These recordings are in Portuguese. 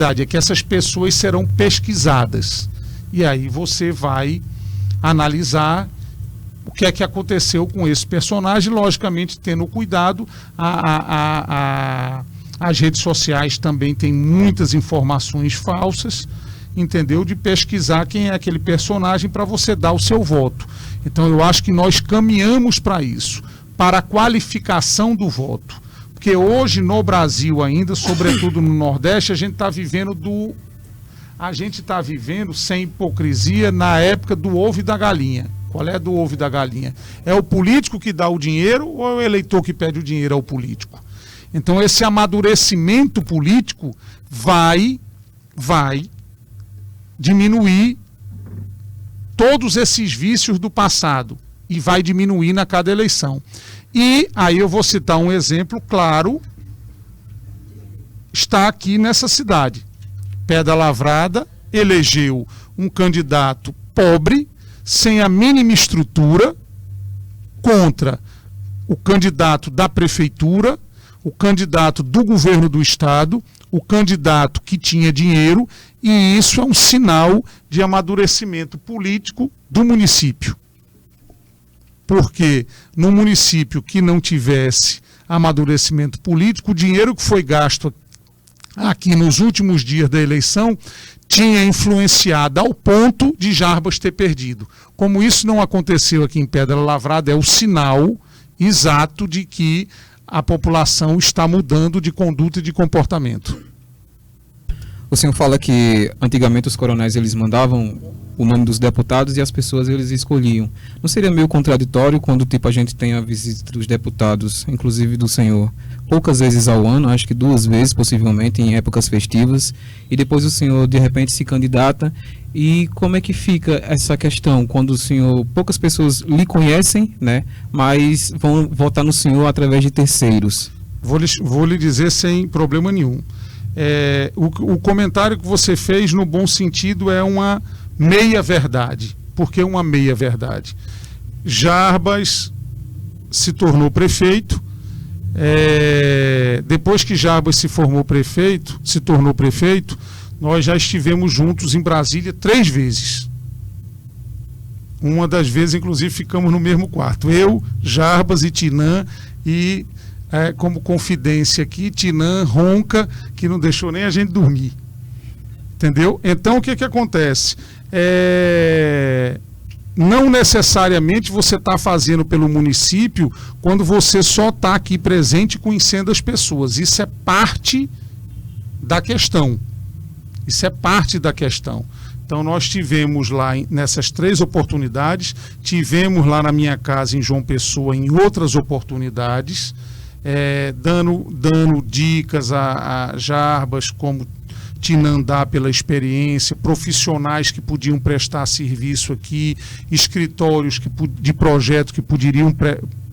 é que essas pessoas serão pesquisadas. E aí você vai analisar o que é que aconteceu com esse personagem, logicamente tendo cuidado. As redes sociais também têm muitas informações falsas, entendeu? De pesquisar quem é aquele personagem para você dar o seu voto. Então eu acho que nós caminhamos para isso, para a qualificação do voto. Porque hoje no Brasil ainda, sobretudo no Nordeste, a gente está vivendo sem hipocrisia na época do ovo e da galinha. Qual é do ovo e da galinha? É o político que dá o dinheiro ou é o eleitor que pede o dinheiro ao político? Então esse amadurecimento político vai diminuir todos esses vícios do passado e vai diminuir na cada eleição. E aí eu vou citar um exemplo claro, está aqui nessa cidade. Pedra Lavrada elegeu um candidato pobre, sem a mínima estrutura, contra o candidato da prefeitura, o candidato do governo do estado, o candidato que tinha dinheiro, e isso é um sinal de amadurecimento político do município. Porque no município que não tivesse amadurecimento político, o dinheiro que foi gasto aqui nos últimos dias da eleição tinha influenciado ao ponto de Jarbas ter perdido. Como isso não aconteceu aqui em Pedra Lavrada, é o sinal exato de que a população está mudando de conduta e de comportamento. O senhor fala que antigamente os coronéis eles mandavam o nome dos deputados e as pessoas eles escolhiam. Não seria meio contraditório quando tipo a gente tem a visita dos deputados, inclusive do senhor, poucas vezes ao ano, acho que 2 vezes possivelmente em épocas festivas, e depois o senhor de repente se candidata, e como é que fica essa questão quando o senhor, poucas pessoas lhe conhecem, né, mas vão votar no senhor através de terceiros? Vou lhe dizer sem problema nenhum. O comentário que você fez, no bom sentido, é uma meia-verdade. Por que uma meia-verdade? Jarbas se tornou prefeito. Depois que Jarbas se tornou prefeito, nós já estivemos juntos em Brasília 3 vezes. Uma das vezes, inclusive, ficamos no mesmo quarto. Eu, Jarbas e Tinã, e como confidência aqui, Tinã ronca, que não deixou nem a gente dormir. Entendeu? Então, o que acontece? Não necessariamente você está fazendo pelo município quando você só está aqui presente conhecendo as pessoas. Isso é parte da questão. Então nós tivemos lá nessas 3 oportunidades, tivemos lá na minha casa em João Pessoa em outras oportunidades, dando dicas a Jarbas, como Tinã dá pela experiência, profissionais que podiam prestar serviço aqui, escritórios de projeto que poderiam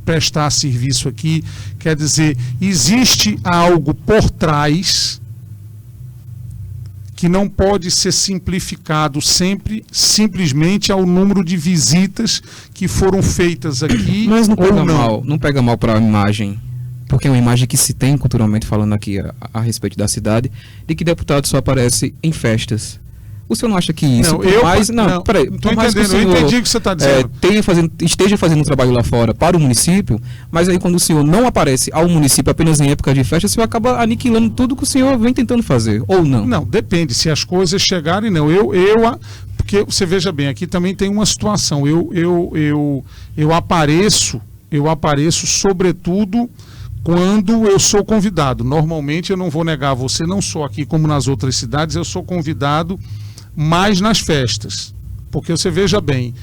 prestar serviço aqui. Quer dizer, existe algo por trás que não pode ser simplificado simplesmente ao número de visitas que foram feitas aqui. Mas não pega mal para a imagem, porque é uma imagem que se tem culturalmente falando aqui a respeito da cidade, de que deputado só aparece em festas. O senhor não acha que isso... Peraí. Estou entendendo, eu entendi o que você está dizendo. Esteja fazendo um trabalho lá fora para o município, mas aí quando o senhor não aparece ao município apenas em época de festa, o senhor acaba aniquilando tudo que o senhor vem tentando fazer, ou não? Não, depende. Se as coisas chegarem, não. Porque você veja bem, aqui também tem uma situação. Eu apareço sobretudo quando eu sou convidado. Normalmente, eu não vou negar a você, não só aqui como nas outras cidades, eu sou convidado mais nas festas. Porque você veja bem,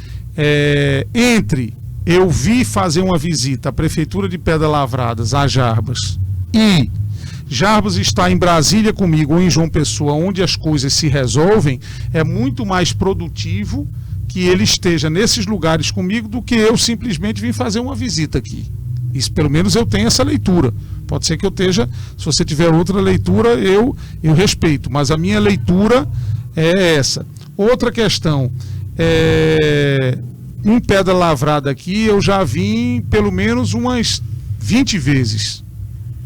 entre eu vir fazer uma visita à Prefeitura de Pedras Lavradas, a Jarbas, e Jarbas está em Brasília comigo ou em João Pessoa, onde as coisas se resolvem, é muito mais produtivo que ele esteja nesses lugares comigo do que eu simplesmente vim fazer uma visita aqui. Isso, pelo menos eu tenho essa leitura. Pode ser que eu esteja, se você tiver outra leitura, eu respeito, mas a minha leitura é essa. Outra questão, em Pedra Lavrada aqui, eu já vim pelo menos umas 20 vezes,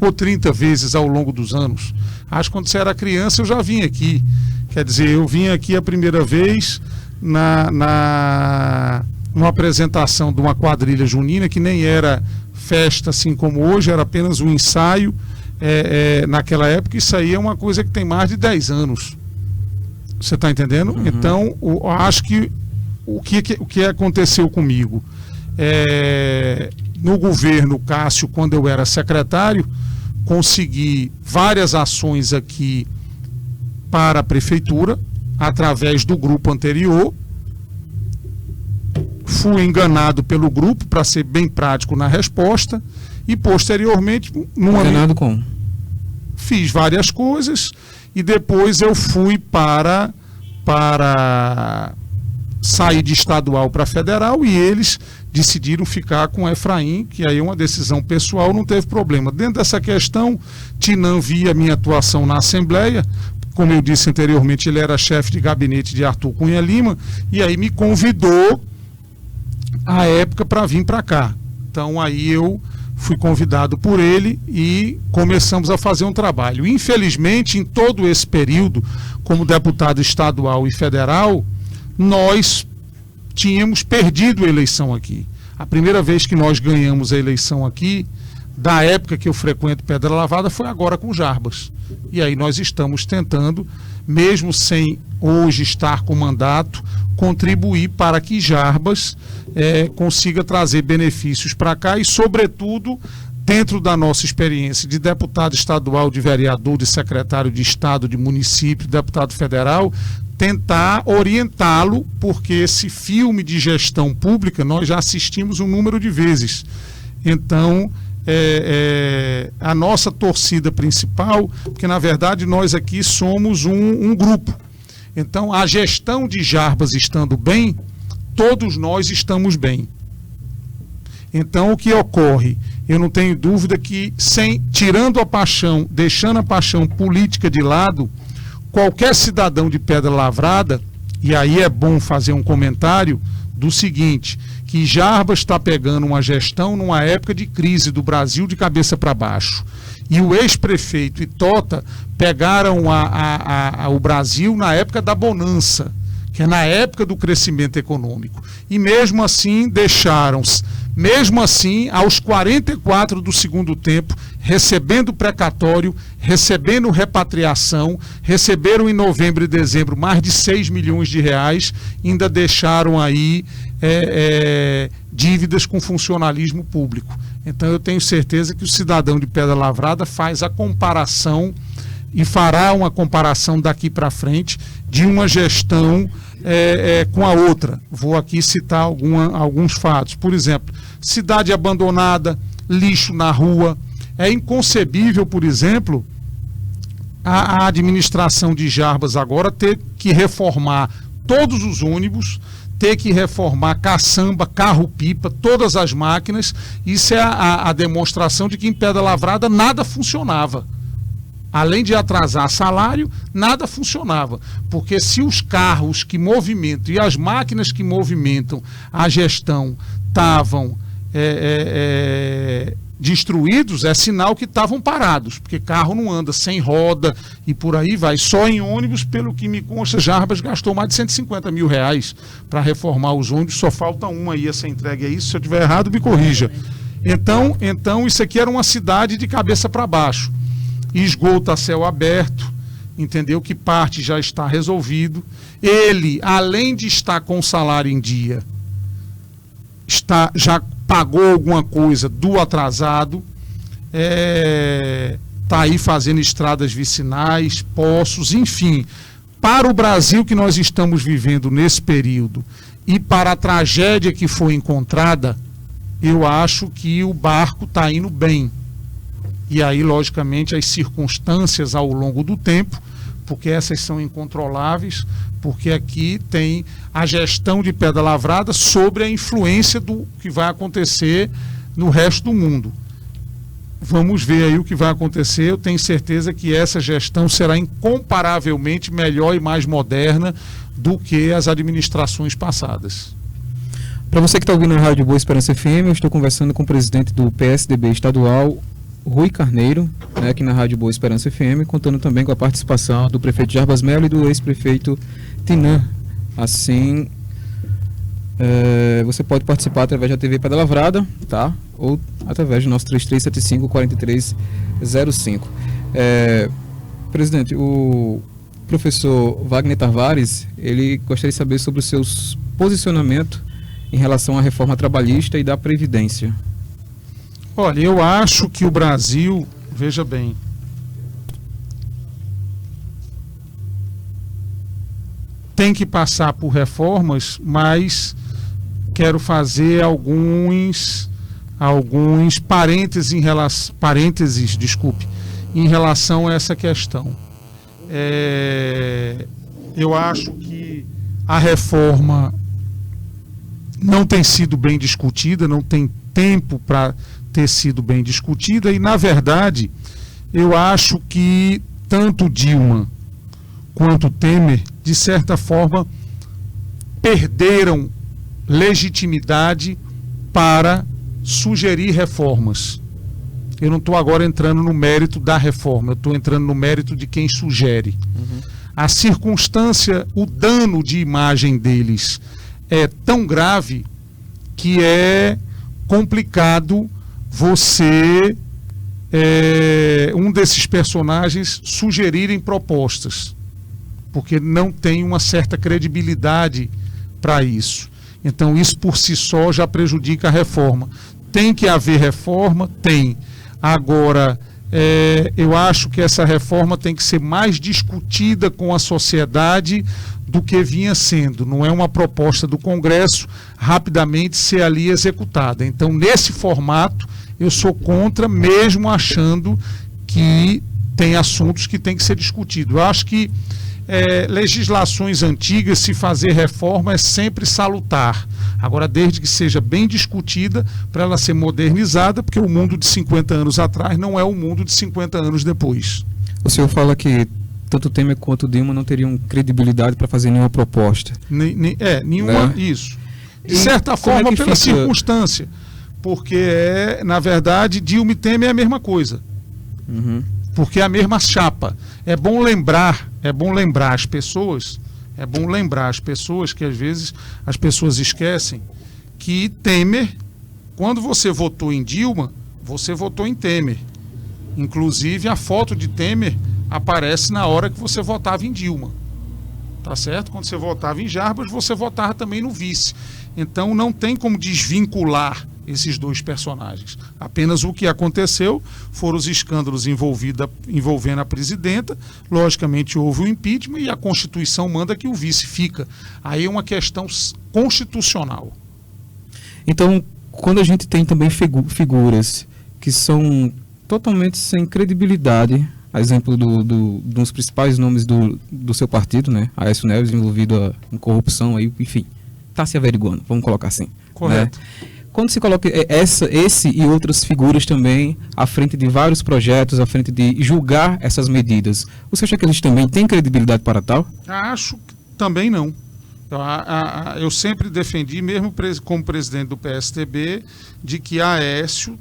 ou 30 vezes ao longo dos anos. Acho que quando você era criança eu já vim aqui. Quer dizer, eu vim aqui a primeira vez numa apresentação de uma quadrilha junina, que nem era festa assim como hoje, era apenas um ensaio. Naquela época isso aí é uma coisa que tem mais de 10 anos. Você está entendendo? Uhum. Então, acho que o que aconteceu comigo? No governo Cássio, quando eu era secretário, consegui várias ações aqui para a prefeitura, através do grupo anterior. Fui enganado pelo grupo, para ser bem prático na resposta, e posteriormente... Enganado como? Fiz várias coisas, e depois eu fui para sair de estadual para federal, e eles decidiram ficar com Efraim, que aí é uma decisão pessoal, não teve problema. Dentro dessa questão, Tinan via minha atuação na Assembleia, como eu disse anteriormente, ele era chefe de gabinete de Arthur Cunha Lima, e aí me convidou à época para vir para cá. Então aí eu fui convidado por ele e começamos a fazer um trabalho. Infelizmente, em todo esse período, como deputado estadual e federal, nós tínhamos perdido a eleição aqui. A primeira vez que nós ganhamos a eleição aqui, da época que eu frequento Pedra Lavada, foi agora com Jarbas. E aí nós estamos tentando, mesmo sem hoje estar com mandato, contribuir para que Jarbas consiga trazer benefícios para cá e, sobretudo, dentro da nossa experiência de deputado estadual, de vereador, de secretário de Estado, de município, deputado federal, tentar orientá-lo, porque esse filme de gestão pública nós já assistimos um número de vezes. Então, a nossa torcida principal, porque na verdade nós aqui somos um grupo. Então, a gestão de Jarbas estando bem, todos nós estamos bem. Então, o que ocorre? Eu não tenho dúvida que, tirando a paixão, deixando a paixão política de lado, qualquer cidadão de Pedra Lavrada, e aí é bom fazer um comentário do seguinte, que Jarbas está pegando uma gestão numa época de crise do Brasil de cabeça para baixo. E o ex-prefeito e Tota pegaram o Brasil na época da bonança, que é na época do crescimento econômico. E mesmo assim aos 44 do segundo tempo, recebendo precatório, recebendo repatriação, receberam em novembro e dezembro mais de 6 milhões de reais, ainda deixaram aí dívidas com funcionalismo público. Então eu tenho certeza que o cidadão de Pedra Lavrada faz a comparação e fará uma comparação daqui para frente de uma gestão com a outra. Vou aqui citar alguns fatos. Por exemplo, cidade abandonada, lixo na rua. É inconcebível, por exemplo, a administração de Jarbas agora ter que reformar todos os ônibus, ter que reformar caçamba, carro-pipa, todas as máquinas. Isso é a demonstração de que em Pedra Lavrada nada funcionava. Além de atrasar salário, nada funcionava. Porque se os carros que movimentam e as máquinas que movimentam a gestão estavam destruídos, é sinal que estavam parados, porque carro não anda sem roda e por aí vai. Só em ônibus, pelo que me consta, Jarbas gastou mais de 150 mil reais para reformar os ônibus. Só falta um aí a ser entregue a isso. Se eu estiver errado, me corrija. Então isso aqui era uma cidade de cabeça para baixo. Esgoto a céu aberto, entendeu? Que parte já está resolvido. Ele, além de estar com o salário em dia, já pagou alguma coisa do atrasado, está aí fazendo estradas vicinais, poços, enfim. Para o Brasil que nós estamos vivendo nesse período e para a tragédia que foi encontrada, eu acho que o barco está indo bem. E aí, logicamente, as circunstâncias ao longo do tempo, porque essas são incontroláveis, porque aqui tem a gestão de Pedra Lavrada sobre a influência do que vai acontecer no resto do mundo. Vamos ver aí o que vai acontecer. Eu tenho certeza que essa gestão será incomparavelmente melhor e mais moderna do que as administrações passadas. Para você que está ouvindo a Rádio Boa Esperança FM, eu estou conversando com o presidente do PSDB estadual, Rui Carneiro, né, aqui na Rádio Boa Esperança FM, contando também com a participação do prefeito Jarbas Melo e do ex-prefeito Tinã. Assim, você pode participar através da TV Pedra Lavrada, tá? Ou através do nosso 3375-4305. Presidente, o professor Wagner Tavares, ele gostaria de saber sobre o seu posicionamento em relação à reforma trabalhista e da Previdência. Olha, eu acho que o Brasil, veja bem, tem que passar por reformas, mas quero fazer alguns parênteses em relação a essa questão. Eu acho que a reforma não tem sido bem discutida, não tem tempo para ter sido bem discutida e, na verdade, eu acho que tanto Dilma quanto Temer, de certa forma, perderam legitimidade para sugerir reformas. Eu não estou agora entrando no mérito da reforma, eu estou entrando no mérito de quem sugere. A circunstância, o dano de imagem deles é tão grave que é complicado você, um desses personagens, sugerirem propostas, porque não tem uma certa credibilidade para isso. Então isso por si só já prejudica a reforma. Tem que haver reforma? Tem. Agora, eu acho que essa reforma tem que ser mais discutida com a sociedade do que vinha sendo. Não é uma proposta do Congresso rapidamente ser ali executada. Então, nesse formato, eu sou contra, mesmo achando que tem assuntos que tem que ser discutidos. Eu acho que legislações antigas, se fazer reforma é sempre salutar. Agora, desde que seja bem discutida, para ela ser modernizada, porque o mundo de 50 anos atrás não é o mundo de 50 anos depois. O senhor fala que tanto Temer quanto Dilma não teriam credibilidade para fazer nenhuma proposta. Nenhuma, né? Isso. De certa forma, pela circunstância. Porque, na verdade, Dilma e Temer é a mesma coisa. Porque é a mesma chapa. É bom lembrar as pessoas que às vezes as pessoas esquecem que Temer, quando você votou em Dilma, você votou em Temer. Inclusive a foto de Temer aparece na hora que você votava em Dilma. Tá certo? Quando você votava em Jarbas, você votava também no vice. Então não tem como desvincular esses dois personagens. Apenas o que aconteceu foram os escândalos envolvendo a presidenta. Logicamente houve o impeachment e a Constituição manda que o vice fica. Aí é uma questão constitucional. Então, quando a gente tem também figuras que são totalmente sem credibilidade, a exemplo dos principais nomes do seu partido, né? Aécio Neves envolvido em corrupção, aí, enfim, está se averiguando, vamos colocar assim. Correto. Né? Quando se coloca esse e outras figuras também à frente de vários projetos, à frente de julgar essas medidas, você acha que eles também têm credibilidade para tal? Acho que também não. Eu sempre defendi, mesmo como presidente do PSTB, de que Aécio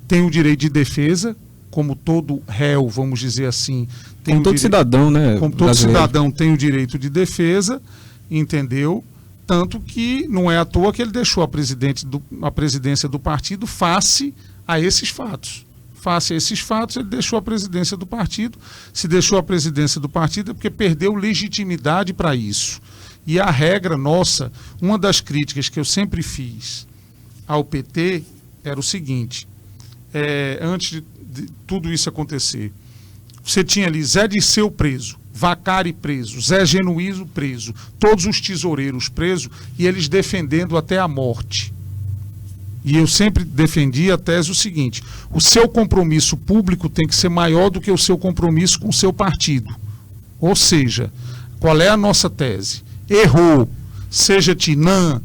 tem o direito de defesa, como todo réu, vamos dizer assim. Como todo cidadão, né? Como todo cidadão tem o direito de defesa, entendeu? Tanto que não é à toa que ele deixou a presidência do partido face a esses fatos. Face a esses fatos, ele deixou a presidência do partido. Se deixou a presidência do partido é porque perdeu legitimidade para isso. E a regra nossa, uma das críticas que eu sempre fiz ao PT era o seguinte: antes de tudo isso acontecer, você tinha ali Zé Dirceu preso, Vacari preso, Zé Genuíno preso, todos os tesoureiros presos e eles defendendo até a morte. E eu sempre defendi a tese o seguinte: o seu compromisso público tem que ser maior do que o seu compromisso com o seu partido. Ou seja, qual é a nossa tese? Errou, seja Tinã,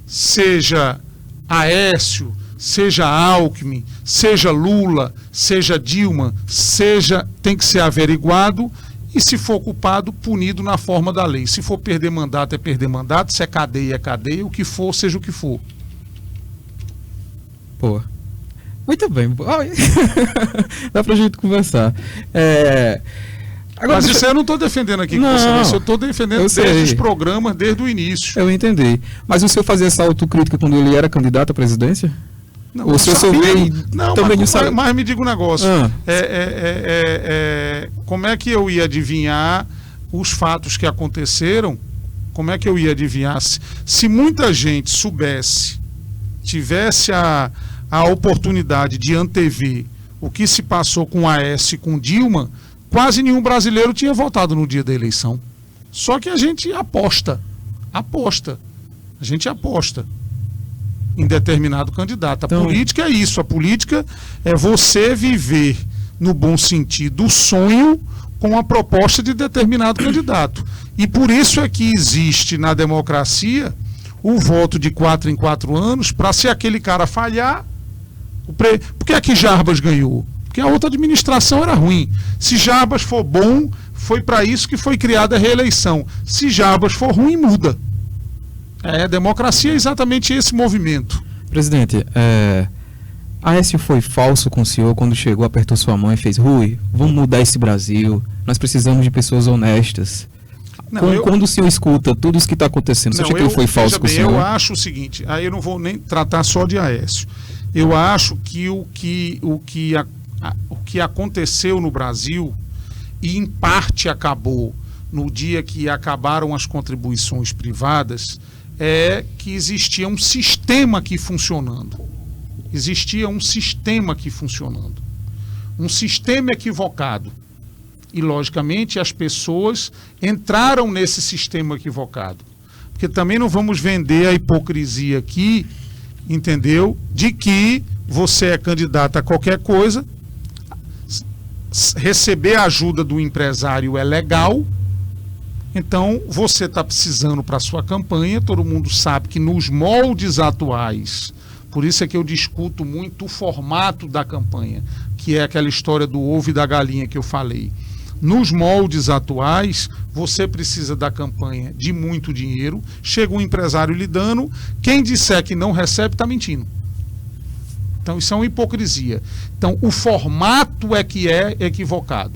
seja Aécio, seja Alckmin, seja Lula, seja Dilma, tem que ser averiguado e, se for culpado, punido na forma da lei. Se for perder mandato, é perder mandato, se é cadeia, o que for, seja o que for. Pô, muito bem. Dá pra gente conversar. Agora, mas isso eu não estou defendendo aqui, não, eu estou defendendo desde os programas, desde o início. Eu entendi. Mas o senhor fazia essa autocrítica quando ele era candidato à presidência? Não, o senhor não, também não sabe. Mas me diga um negócio. Como é que eu ia adivinhar os fatos que aconteceram? Como é que eu ia adivinhar? Se muita gente soubesse, tivesse a oportunidade de antever o que se passou com a Aécio e com Dilma, quase nenhum brasileiro tinha votado no dia da eleição. Só que a gente aposta. A gente aposta em determinado candidato. A política é isso. A política é você viver, no bom sentido, o sonho com a proposta de determinado candidato. E por isso é que existe na democracia o voto de 4 em 4 anos, para se aquele cara falhar. Por que é que Jarbas ganhou? Porque a outra administração era ruim. Se Jarbas for bom, foi para isso que foi criada a reeleição. Se Jarbas for ruim, muda. A democracia é exatamente esse movimento. Presidente, Aécio foi falso com o senhor quando chegou, apertou sua mão e fez: Rui, vamos mudar esse Brasil, nós precisamos de pessoas honestas. Quando o senhor escuta tudo isso que está acontecendo, você acha que ele foi falso com o senhor? Eu acho o seguinte, aí eu não vou nem tratar só de Aécio. Eu acho que o que aconteceu no Brasil, e em parte acabou no dia que acabaram as contribuições privadas, é que existia um sistema aqui funcionando. Existia um sistema aqui funcionando. Um sistema equivocado. E, logicamente, as pessoas entraram nesse sistema equivocado. Porque também não vamos vender a hipocrisia aqui, entendeu? De que você é candidato a qualquer coisa, receber a ajuda do empresário é legal, então você está precisando para a sua campanha, todo mundo sabe que nos moldes atuais, por isso é que eu discuto muito o formato da campanha, que é aquela história do ovo e da galinha que eu falei. Nos moldes atuais, você precisa da campanha de muito dinheiro, chega um empresário lhe dando, quem disser que não recebe está mentindo. Então isso é uma hipocrisia. Então o formato é que é equivocado.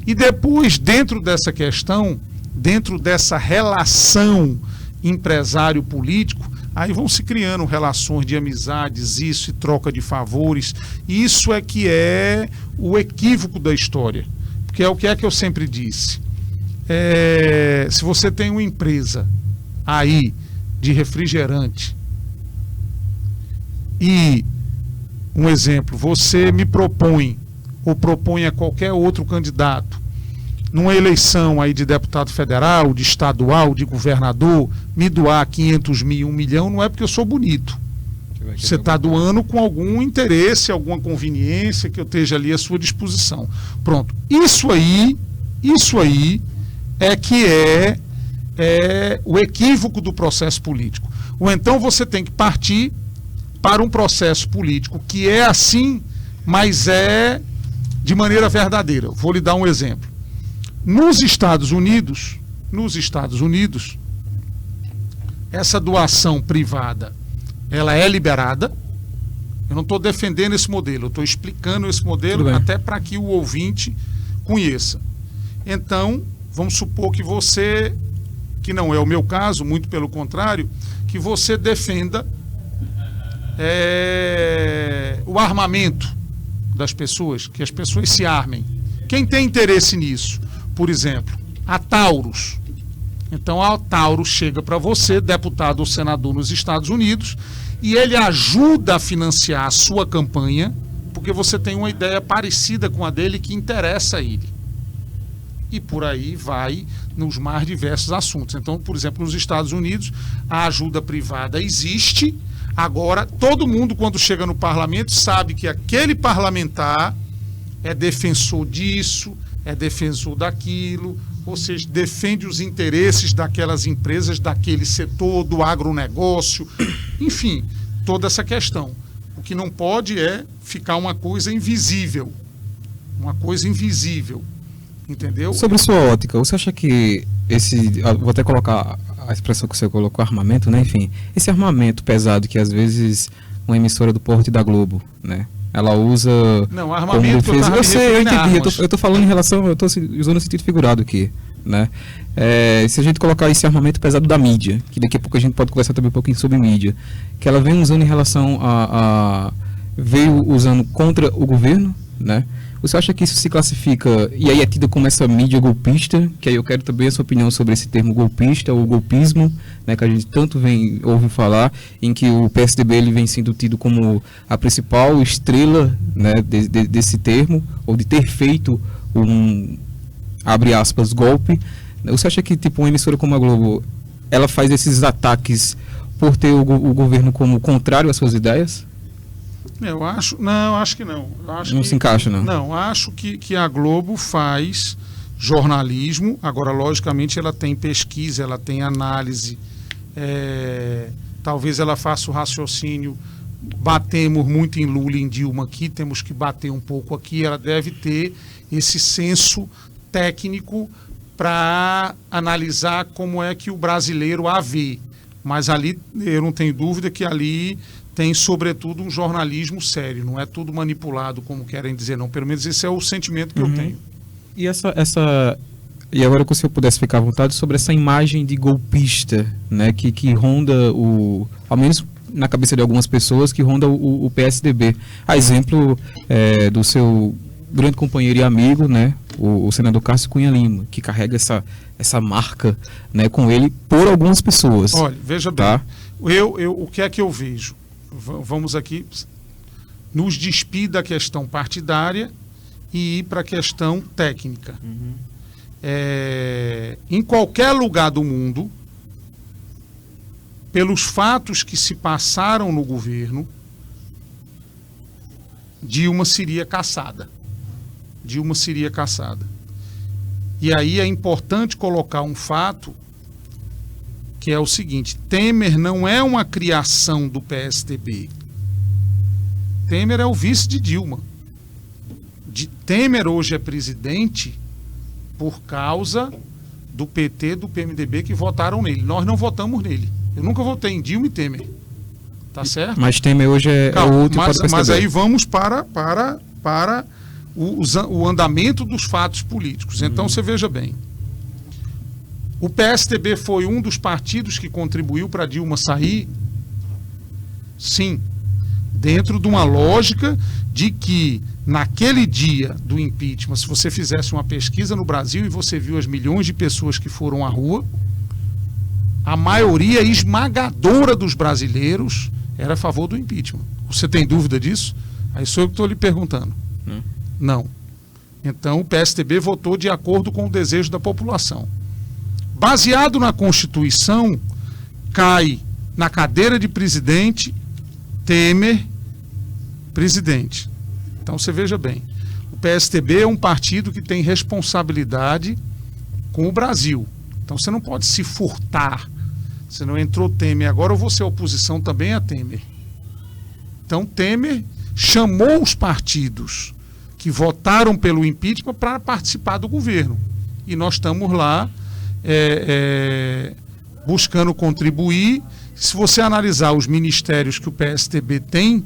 E depois, dentro dessa questão, dentro dessa relação empresário-político, aí vão se criando relações de amizades, isso e troca de favores. Isso é que é o equívoco da história. Porque é o que eu sempre disse. Se você tem uma empresa aí de refrigerante e, um exemplo, você me propõe ou propõe a qualquer outro candidato numa eleição aí de deputado federal, de estadual, de governador, me doar 500 mil, 1 milhão, não é porque eu sou bonito. Você está doando com algum interesse, alguma conveniência que eu esteja ali à sua disposição. Pronto. Isso aí é que é o equívoco do processo político. Ou então você tem que partir para um processo político que é assim, mas é de maneira verdadeira. Vou lhe dar um exemplo. Nos Estados Unidos, essa doação privada, ela é liberada. Eu não estou defendendo esse modelo, eu estou explicando esse modelo até para que o ouvinte conheça. Então, vamos supor que você, que não é o meu caso, muito pelo contrário, que você defenda o armamento das pessoas, que as pessoas se armem. Quem tem interesse nisso? Por exemplo, a Taurus. Então a Taurus chega para você, deputado ou senador nos Estados Unidos, e ele ajuda a financiar a sua campanha, porque você tem uma ideia parecida com a dele que interessa a ele. E por aí vai nos mais diversos assuntos. Então, por exemplo, nos Estados Unidos, a ajuda privada existe. Agora, todo mundo, quando chega no parlamento, sabe que aquele parlamentar é defensor disso, é defensor daquilo, ou seja, defende os interesses daquelas empresas, daquele setor, do agronegócio, enfim, toda essa questão. O que não pode é ficar uma coisa invisível, entendeu? Sobre sua ótica, você acha que vou até colocar a expressão que você colocou, armamento, né? Enfim, esse armamento pesado que às vezes uma emissora do porte da Globo, né? Ela usa... Não, armamento... Eu sei, eu entendi. Eu tô falando em relação... Eu tô usando o sentido figurado aqui, né? Se a gente colocar esse armamento pesado da mídia, que daqui a pouco a gente pode conversar também um pouquinho sobre mídia, que ela vem usando em relação veio usando contra o governo, né? Você acha que isso se classifica, e aí é tida como essa mídia golpista, que aí eu quero também a sua opinião sobre esse termo golpista, ou golpismo, né, que a gente tanto ouve falar, em que o PSDB ele vem sendo tido como a principal estrela, né, desse termo, ou de ter feito abre aspas, golpe. Você acha que tipo uma emissora como a Globo, ela faz esses ataques por ter o governo como contrário às suas ideias? Acho que não. Se encaixa, não? Não, acho que a Globo faz jornalismo, agora, logicamente, ela tem pesquisa, ela tem análise, talvez ela faça o raciocínio, batemos muito em Lula e em Dilma aqui, temos que bater um pouco aqui, ela deve ter esse senso técnico para analisar como é que o brasileiro a vê. Mas ali, eu não tenho dúvida que ali tem, sobretudo, um jornalismo sério. Não é tudo manipulado, como querem dizer, não. Pelo menos esse é o sentimento que eu tenho. E e agora que o senhor pudesse ficar à vontade sobre essa imagem de golpista, né, que ronda ao menos na cabeça de algumas pessoas, que ronda o PSDB. A exemplo do seu grande companheiro e amigo, né, o senador Cássio Cunha Lima, que carrega essa marca, né, com ele por algumas pessoas. Olha, veja bem, o que é que eu vejo? Vamos aqui nos despir da questão partidária e ir para a questão técnica. Em qualquer lugar do mundo, pelos fatos que se passaram no governo, Dilma seria cassada. E aí é importante colocar um fato que é o seguinte: Temer não é uma criação do PSDB. Temer é o vice de Dilma. Temer hoje é presidente por causa do PT, do PMDB que votaram nele. Nós não votamos nele. Eu nunca votei em Dilma e Temer. Tá certo? Mas Temer hoje é o outro para o PSDB. Mas aí vamos para o andamento dos fatos políticos. Então você veja bem. O PSDB foi um dos partidos que contribuiu para Dilma sair? Sim. Dentro de uma lógica de que, naquele dia do impeachment, se você fizesse uma pesquisa no Brasil e você viu as milhões de pessoas que foram à rua, a maioria esmagadora dos brasileiros era a favor do impeachment. Você tem dúvida disso? Aí sou eu que estou lhe perguntando. Não. Então o PSDB votou de acordo com o desejo da população. Baseado na Constituição, cai na cadeira de presidente Temer, presidente. Então você veja bem, o PSDB é um partido que tem responsabilidade com o Brasil. Então você não pode se furtar. Você não entrou Temer, agora eu vou ser oposição também a Temer. Então Temer chamou os partidos que votaram pelo impeachment para participar do governo. E nós estamos lá buscando contribuir. Se você analisar os ministérios que o PSDB tem,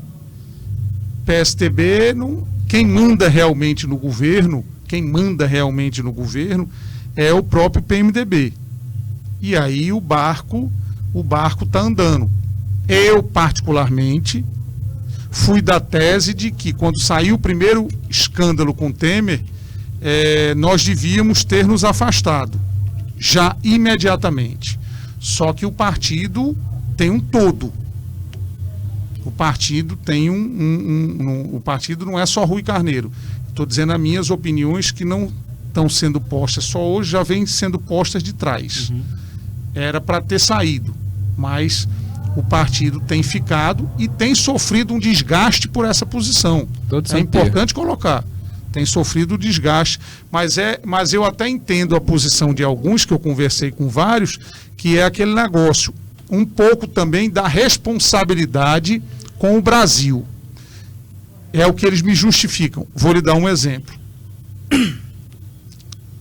quem manda realmente no governo é o próprio PMDB. E aí o barco está andando. Eu, particularmente, fui da tese de que quando saiu o primeiro escândalo com Temer, nós devíamos ter nos afastado, já imediatamente. Só que o partido tem um todo. O partido tem o partido não é só Rui Carneiro. Estou dizendo as minhas opiniões que não estão sendo postas só hoje, já vêm sendo postas de trás. Era para ter saído, mas o partido tem ficado e tem sofrido um desgaste por essa posição. É importante colocar. Tem sofrido desgaste, mas eu até entendo a posição de alguns, que eu conversei com vários, que é aquele negócio, um pouco também da responsabilidade com o Brasil. É o que eles me justificam. Vou lhe dar um exemplo.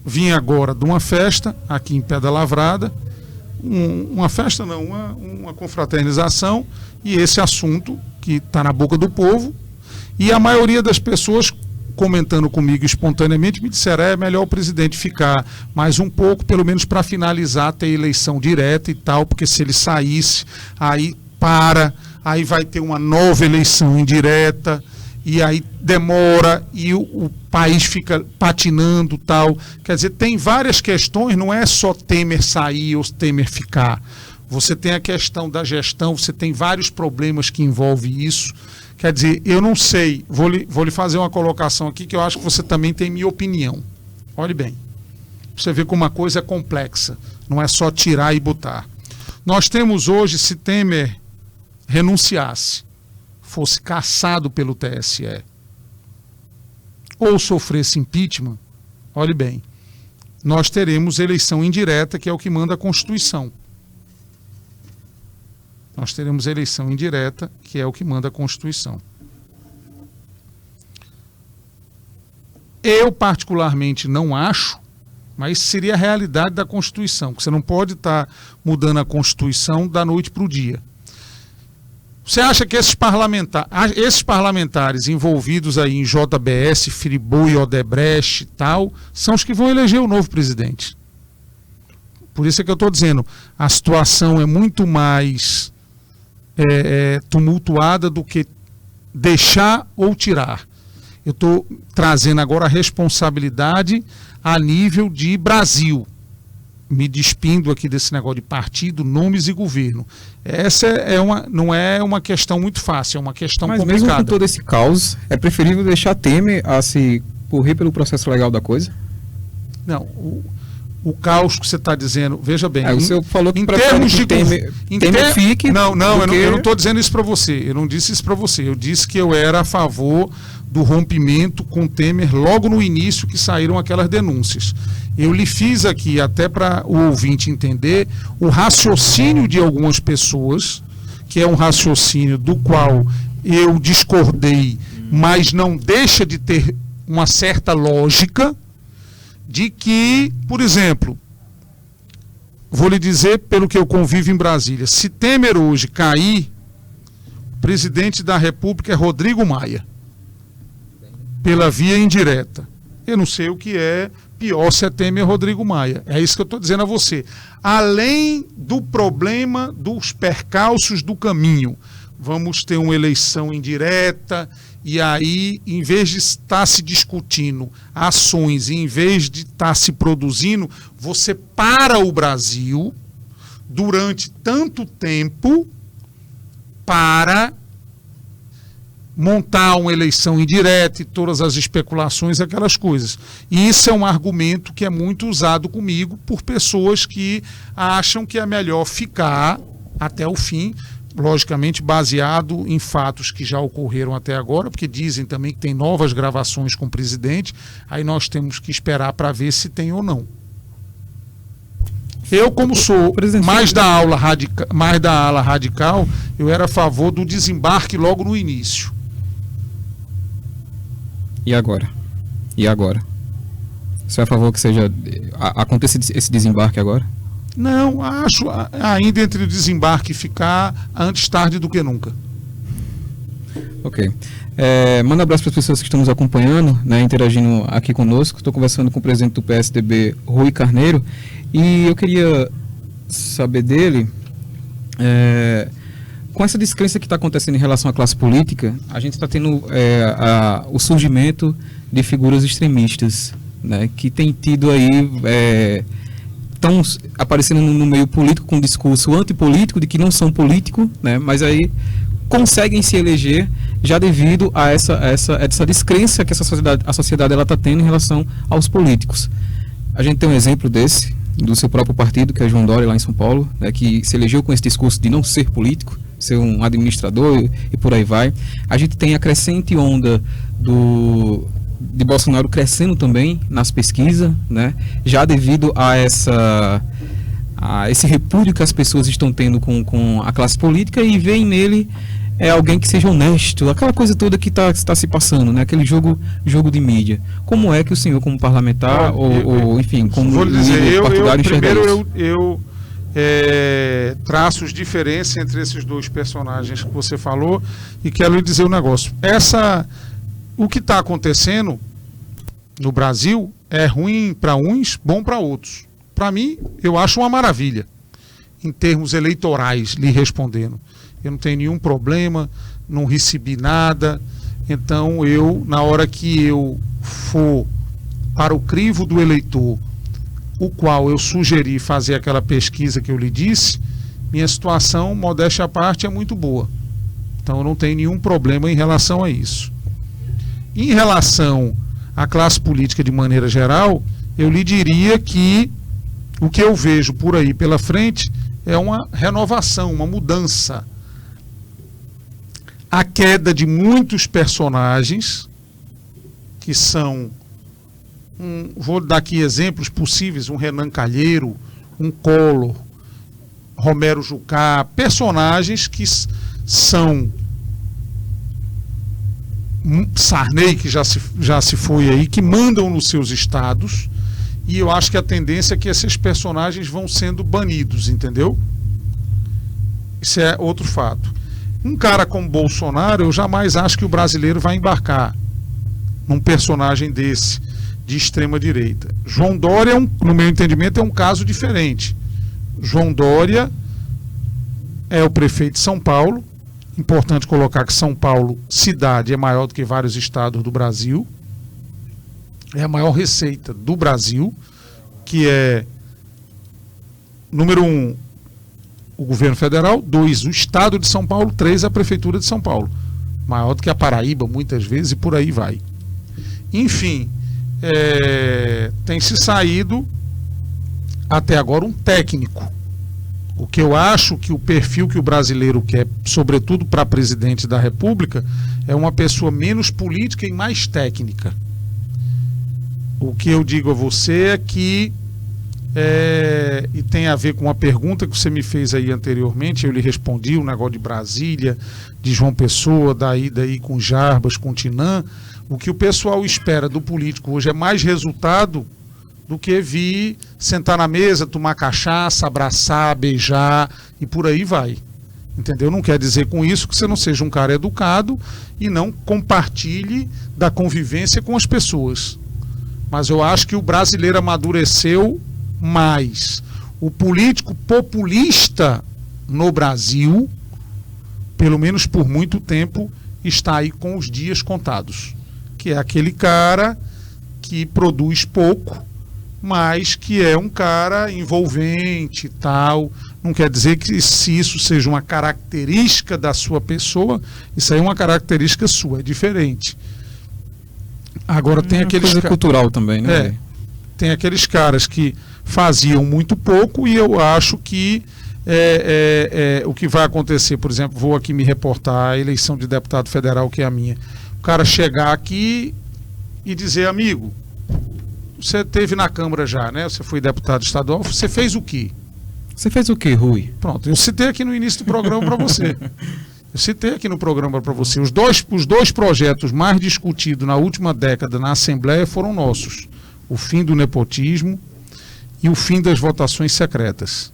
Vim agora de uma festa aqui em Pedra Lavrada, uma festa não, uma confraternização, e esse assunto que está na boca do povo, e a maioria das pessoas comentando comigo espontaneamente me disseram, é melhor o presidente ficar mais um pouco, pelo menos para finalizar, ter eleição direta e tal, porque se ele saísse, aí aí vai ter uma nova eleição indireta, e aí demora, e o país fica patinando tal. Quer dizer, tem várias questões, não é só Temer sair ou Temer ficar. Você tem a questão da gestão, você tem vários problemas que envolvem isso. Quer dizer, eu não sei, vou lhe fazer uma colocação aqui que eu acho que você também tem minha opinião. Olhe bem, você vê como uma coisa é complexa, não é só tirar e botar. Nós temos hoje, se Temer renunciasse, fosse cassado pelo TSE, ou sofresse impeachment, olhe bem, nós teremos eleição indireta, que é o que manda a Constituição. Nós teremos eleição indireta, que é o que manda a Constituição. Eu, particularmente, não acho, mas seria a realidade da Constituição, que você não pode estar mudando a Constituição da noite para o dia. Você acha que esses parlamentares envolvidos aí em JBS, Friboi, Odebrecht e tal, são os que vão eleger o novo presidente? Por isso é que eu estou dizendo, a situação é muito mais tumultuada do que deixar ou tirar. Eu estou trazendo agora a responsabilidade a nível de Brasil, me despindo aqui desse negócio de partido, nomes e governo. Essa não é uma questão muito fácil, é uma questão complicada. Mas mesmo com todo esse caos, é preferível deixar Temer a se correr pelo processo legal da coisa? Não, o caos que você está dizendo, veja bem. O senhor falou que em termos de Temer fique. Não, eu não estou dizendo isso para você. Eu não disse isso para você. Eu disse que eu era a favor do rompimento com Temer logo no início que saíram aquelas denúncias. Eu lhe fiz aqui, até para o ouvinte entender, o raciocínio de algumas pessoas, que é um raciocínio do qual eu discordei, mas não deixa de ter uma certa lógica, de que, por exemplo, vou lhe dizer pelo que eu convivo em Brasília, se Temer hoje cair, o presidente da República é Rodrigo Maia, pela via indireta. Eu não sei o que é pior se é Temer ou Rodrigo Maia. É isso que eu estou dizendo a você. Além do problema dos percalços do caminho, vamos ter uma eleição indireta, e aí, em vez de estar se discutindo ações, em vez de estar se produzindo, você para o Brasil durante tanto tempo para montar uma eleição indireta e todas as especulações, aquelas coisas. E isso é um argumento que é muito usado comigo por pessoas que acham que é melhor ficar até o fim, logicamente baseado em fatos que já ocorreram até agora, porque dizem também que tem novas gravações com o presidente, aí nós temos que esperar para ver se tem ou não. Eu, como sou mais da ala radical, eu era a favor do desembarque logo no início. E agora? Você é a favor que aconteça esse desembarque agora? Não, acho ainda entre o desembarque e ficar antes tarde do que nunca. Ok. Manda um abraço para as pessoas que estão nos acompanhando, né, interagindo aqui conosco. Estou conversando com o presidente do PSDB, Rui Carneiro, e eu queria saber dele, com essa descrença que está acontecendo em relação à classe política, a gente está tendo o surgimento de figuras extremistas, né, que tem tido aí... estão aparecendo no meio político com um discurso antipolítico de que não são políticos, né, mas aí conseguem se eleger já devido a essa descrença que a sociedade ela está tendo em relação aos políticos. A gente tem um exemplo desse, do seu próprio partido, que é João Dória, lá em São Paulo, né, que se elegeu com esse discurso de não ser político, ser um administrador e por aí vai. A gente tem a crescente onda de Bolsonaro crescendo também nas pesquisas, né, já devido a esse repúdio que as pessoas estão tendo com a classe política, e veem nele alguém que seja honesto, aquela coisa toda que está se passando, né, aquele jogo de mídia. Como é que o senhor, como parlamentar, ou enfim, como vou lhe dizer, partidário, enxerga isso? Primeiro traços diferentes entre esses dois personagens que você falou, e quero lhe dizer um negócio. O que está acontecendo no Brasil é ruim para uns, bom para outros. Para mim, eu acho uma maravilha, em termos eleitorais, lhe respondendo. Eu não tenho nenhum problema, não recebi nada, então na hora que eu for para o crivo do eleitor, o qual eu sugeri fazer aquela pesquisa que eu lhe disse, minha situação, modéstia à parte, é muito boa. Então eu não tenho nenhum problema em relação a isso. Em relação à classe política de maneira geral, eu lhe diria que o que eu vejo por aí pela frente é uma renovação, uma mudança. A queda de muitos personagens que são, vou dar aqui exemplos possíveis, um Renan Calheiro, um Collor, Romero Jucá, personagens que são Sarney, que já se foi aí, que mandam nos seus estados, e eu acho que a tendência é que esses personagens vão sendo banidos, entendeu? Isso é outro fato. Um cara como Bolsonaro, eu jamais acho que o brasileiro vai embarcar num personagem desse, de extrema direita. João Dória, no meu entendimento, é um caso diferente. João Dória é o prefeito de São Paulo. Importante colocar que São Paulo, cidade, é maior do que vários estados do Brasil. É a maior receita do Brasil, que é, número 1, o governo federal, 2, o estado de São Paulo, 3, a prefeitura de São Paulo. Maior do que a Paraíba, muitas vezes, e por aí vai. Enfim, tem se saído até agora um técnico. O que eu acho que o perfil que o brasileiro quer, sobretudo para presidente da República, é uma pessoa menos política e mais técnica. O que eu digo a você é que, e tem a ver com uma pergunta que você me fez aí anteriormente, eu lhe respondi, o negócio de Brasília, de João Pessoa, daí com Jarbas, com Tinã. O que o pessoal espera do político hoje é mais resultado do que vir sentar na mesa, tomar cachaça, abraçar, beijar e por aí vai. Entendeu? Não quer dizer com isso que você não seja um cara educado e não compartilhe da convivência com as pessoas. Mas eu acho que o brasileiro amadureceu mais. O político populista no Brasil, pelo menos por muito tempo, está aí com os dias contados. Que é aquele cara que produz pouco, mas que é um cara envolvente e tal. Não quer dizer que se isso seja uma característica da sua pessoa, isso aí é uma característica sua, é diferente. Agora tem aqueles... coisa cultural também, né? Tem aqueles caras que faziam muito pouco e eu acho que o que vai acontecer, por exemplo, vou aqui me reportar a eleição de deputado federal, que é a minha. O cara chegar aqui e dizer, amigo, você esteve na Câmara já, né? Você foi deputado estadual, você fez o quê? Você fez o quê, Rui? Pronto, eu citei aqui no início do programa para você. Eu citei aqui no programa para você. Os dois projetos mais discutidos na última década na Assembleia foram nossos. O fim do nepotismo e o fim das votações secretas.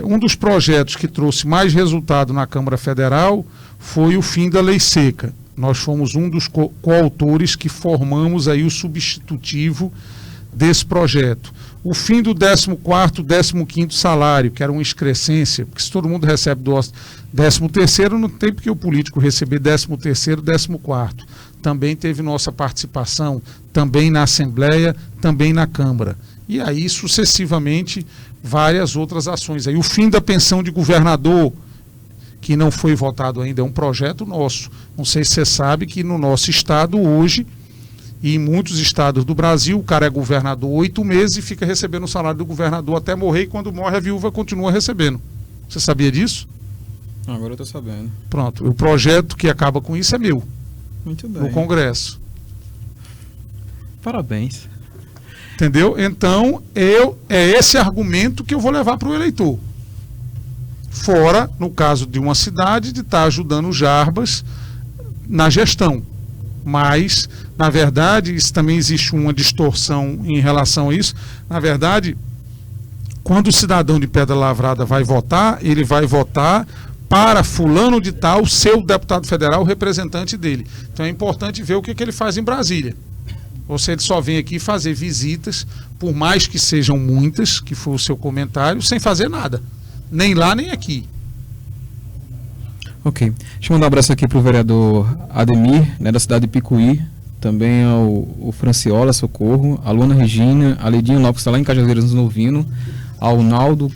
Um dos projetos que trouxe mais resultado na Câmara Federal foi o fim da Lei Seca. Nós fomos um dos coautores que formamos aí o substitutivo desse projeto. O fim do 14º, 15º salário, que era uma excrescência, porque se todo mundo recebe do 13º, não tem porque o político receber 13º, 14º. Também teve nossa participação, também na Assembleia, também na Câmara. E aí, sucessivamente, várias outras ações. Aí, o fim da pensão de governador, que não foi votado ainda, é um projeto nosso. Não sei se você sabe que no nosso estado hoje, e em muitos estados do Brasil, o cara é governador 8 meses e fica recebendo o salário do governador até morrer, e quando morre a viúva continua recebendo. Você sabia disso? Agora eu estou sabendo. Pronto, o projeto que acaba com isso é meu. Muito bem. No Congresso. Parabéns. Entendeu? Então, é esse argumento que eu vou levar para o eleitor. Fora, no caso de uma cidade, de estar ajudando o Jarbas na gestão. Mas, na verdade, isso também existe uma distorção em relação a isso. Na verdade, quando o cidadão de Pedra Lavrada vai votar, ele vai votar para fulano de tal, seu deputado federal, o representante dele. Então é importante ver o que ele faz em Brasília. Ou se ele só vem aqui fazer visitas, por mais que sejam muitas, que foi o seu comentário, sem fazer nada. Nem lá, nem aqui. Ok. Deixa eu mandar um abraço aqui para o vereador Ademir, né, da cidade de Picuí, também ao Franciola Socorro, a Luana Regina, a Lidinha Lopes está lá em Cajazeiras nos ouvindo, ao Naldo,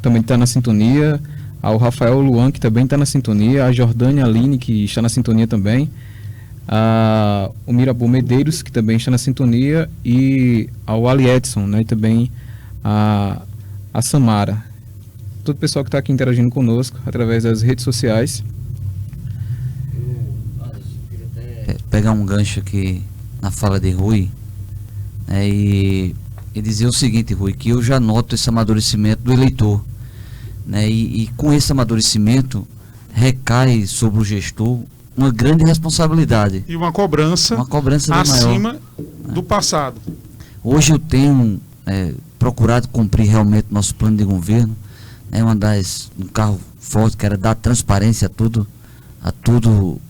também está na sintonia, ao Rafael Luan, que também está na sintonia, a Jordânia Aline, que está na sintonia também, o Mirabu Medeiros, que também está na sintonia, e ao Ali Edson, né, e também a Samara. Todo o pessoal que está aqui interagindo conosco através das redes sociais. Eu queria pegar um gancho aqui na fala de Rui, né, e dizer o seguinte, Rui, que eu já noto esse amadurecimento do eleitor, né, e com esse amadurecimento recai sobre o gestor uma grande responsabilidade. E uma cobrança maior, acima do passado. Hoje eu tenho procurado cumprir realmente nosso plano de governo, um carro forte que era dar transparência a tudo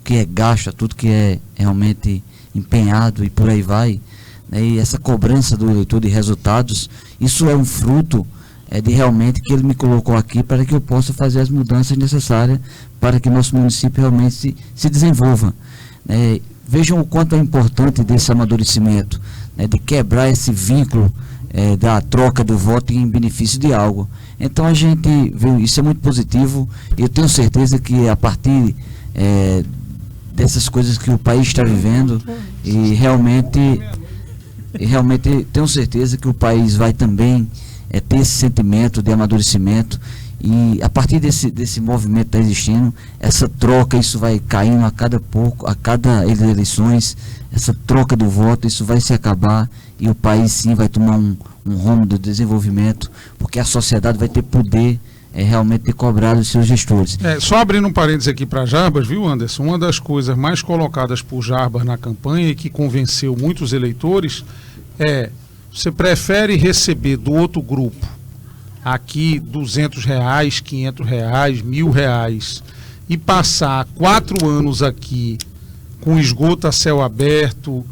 que é gasto, a tudo que é realmente empenhado e por aí vai, né? E essa cobrança do eleitor de resultados, isso é um fruto de realmente que ele me colocou aqui para que eu possa fazer as mudanças necessárias para que nosso município realmente se desenvolva. Vejam o quanto é importante desse amadurecimento, de quebrar esse vínculo da troca do voto em benefício de algo. Então a gente vê, isso é muito positivo, e eu tenho certeza que a partir dessas coisas que o país está vivendo, e realmente tenho certeza que o país vai também ter esse sentimento de amadurecimento, e a partir desse movimento que está existindo, essa troca, isso vai caindo a cada eleições, essa troca do voto, isso vai se acabar, e o país sim vai tomar um rumo de desenvolvimento, porque a sociedade vai ter poder realmente de cobrar os seus gestores. Só abrindo um parênteses aqui para Jarbas, viu, Anderson? Uma das coisas mais colocadas por Jarbas na campanha e que convenceu muitos eleitores você prefere receber do outro grupo aqui R$200, R$500, R$1.000 e passar 4 anos aqui com esgoto a céu aberto,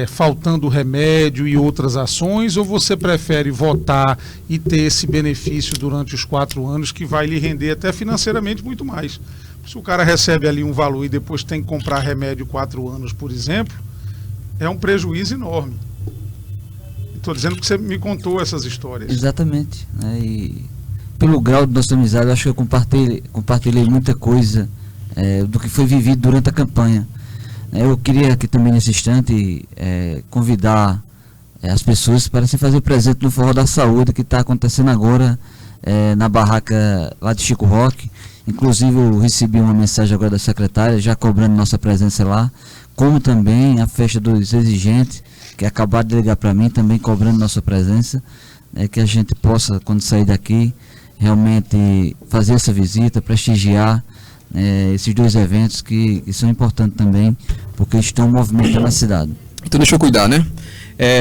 faltando remédio e outras ações, ou você prefere votar e ter esse benefício durante os 4 anos que vai lhe render até financeiramente muito mais? Se o cara recebe ali um valor e depois tem que comprar remédio 4 anos, por exemplo, é um prejuízo enorme. Estou dizendo que você me contou essas histórias. Exatamente. E pelo grau de nossa amizade, eu acho que eu compartilhei muita coisa do que foi vivido durante a campanha. Eu queria aqui também nesse instante convidar as pessoas para se fazer presente no Forró da Saúde, que está acontecendo agora na barraca lá de Chico Roque. Inclusive eu recebi uma mensagem agora da secretária já cobrando nossa presença lá, como também a festa dos exigentes, que acabaram de ligar para mim, também cobrando nossa presença, que a gente possa, quando sair daqui, realmente fazer essa visita, prestigiar esses 2 eventos que são importantes também, porque estão movimentando a cidade. Então deixa eu cuidar, né?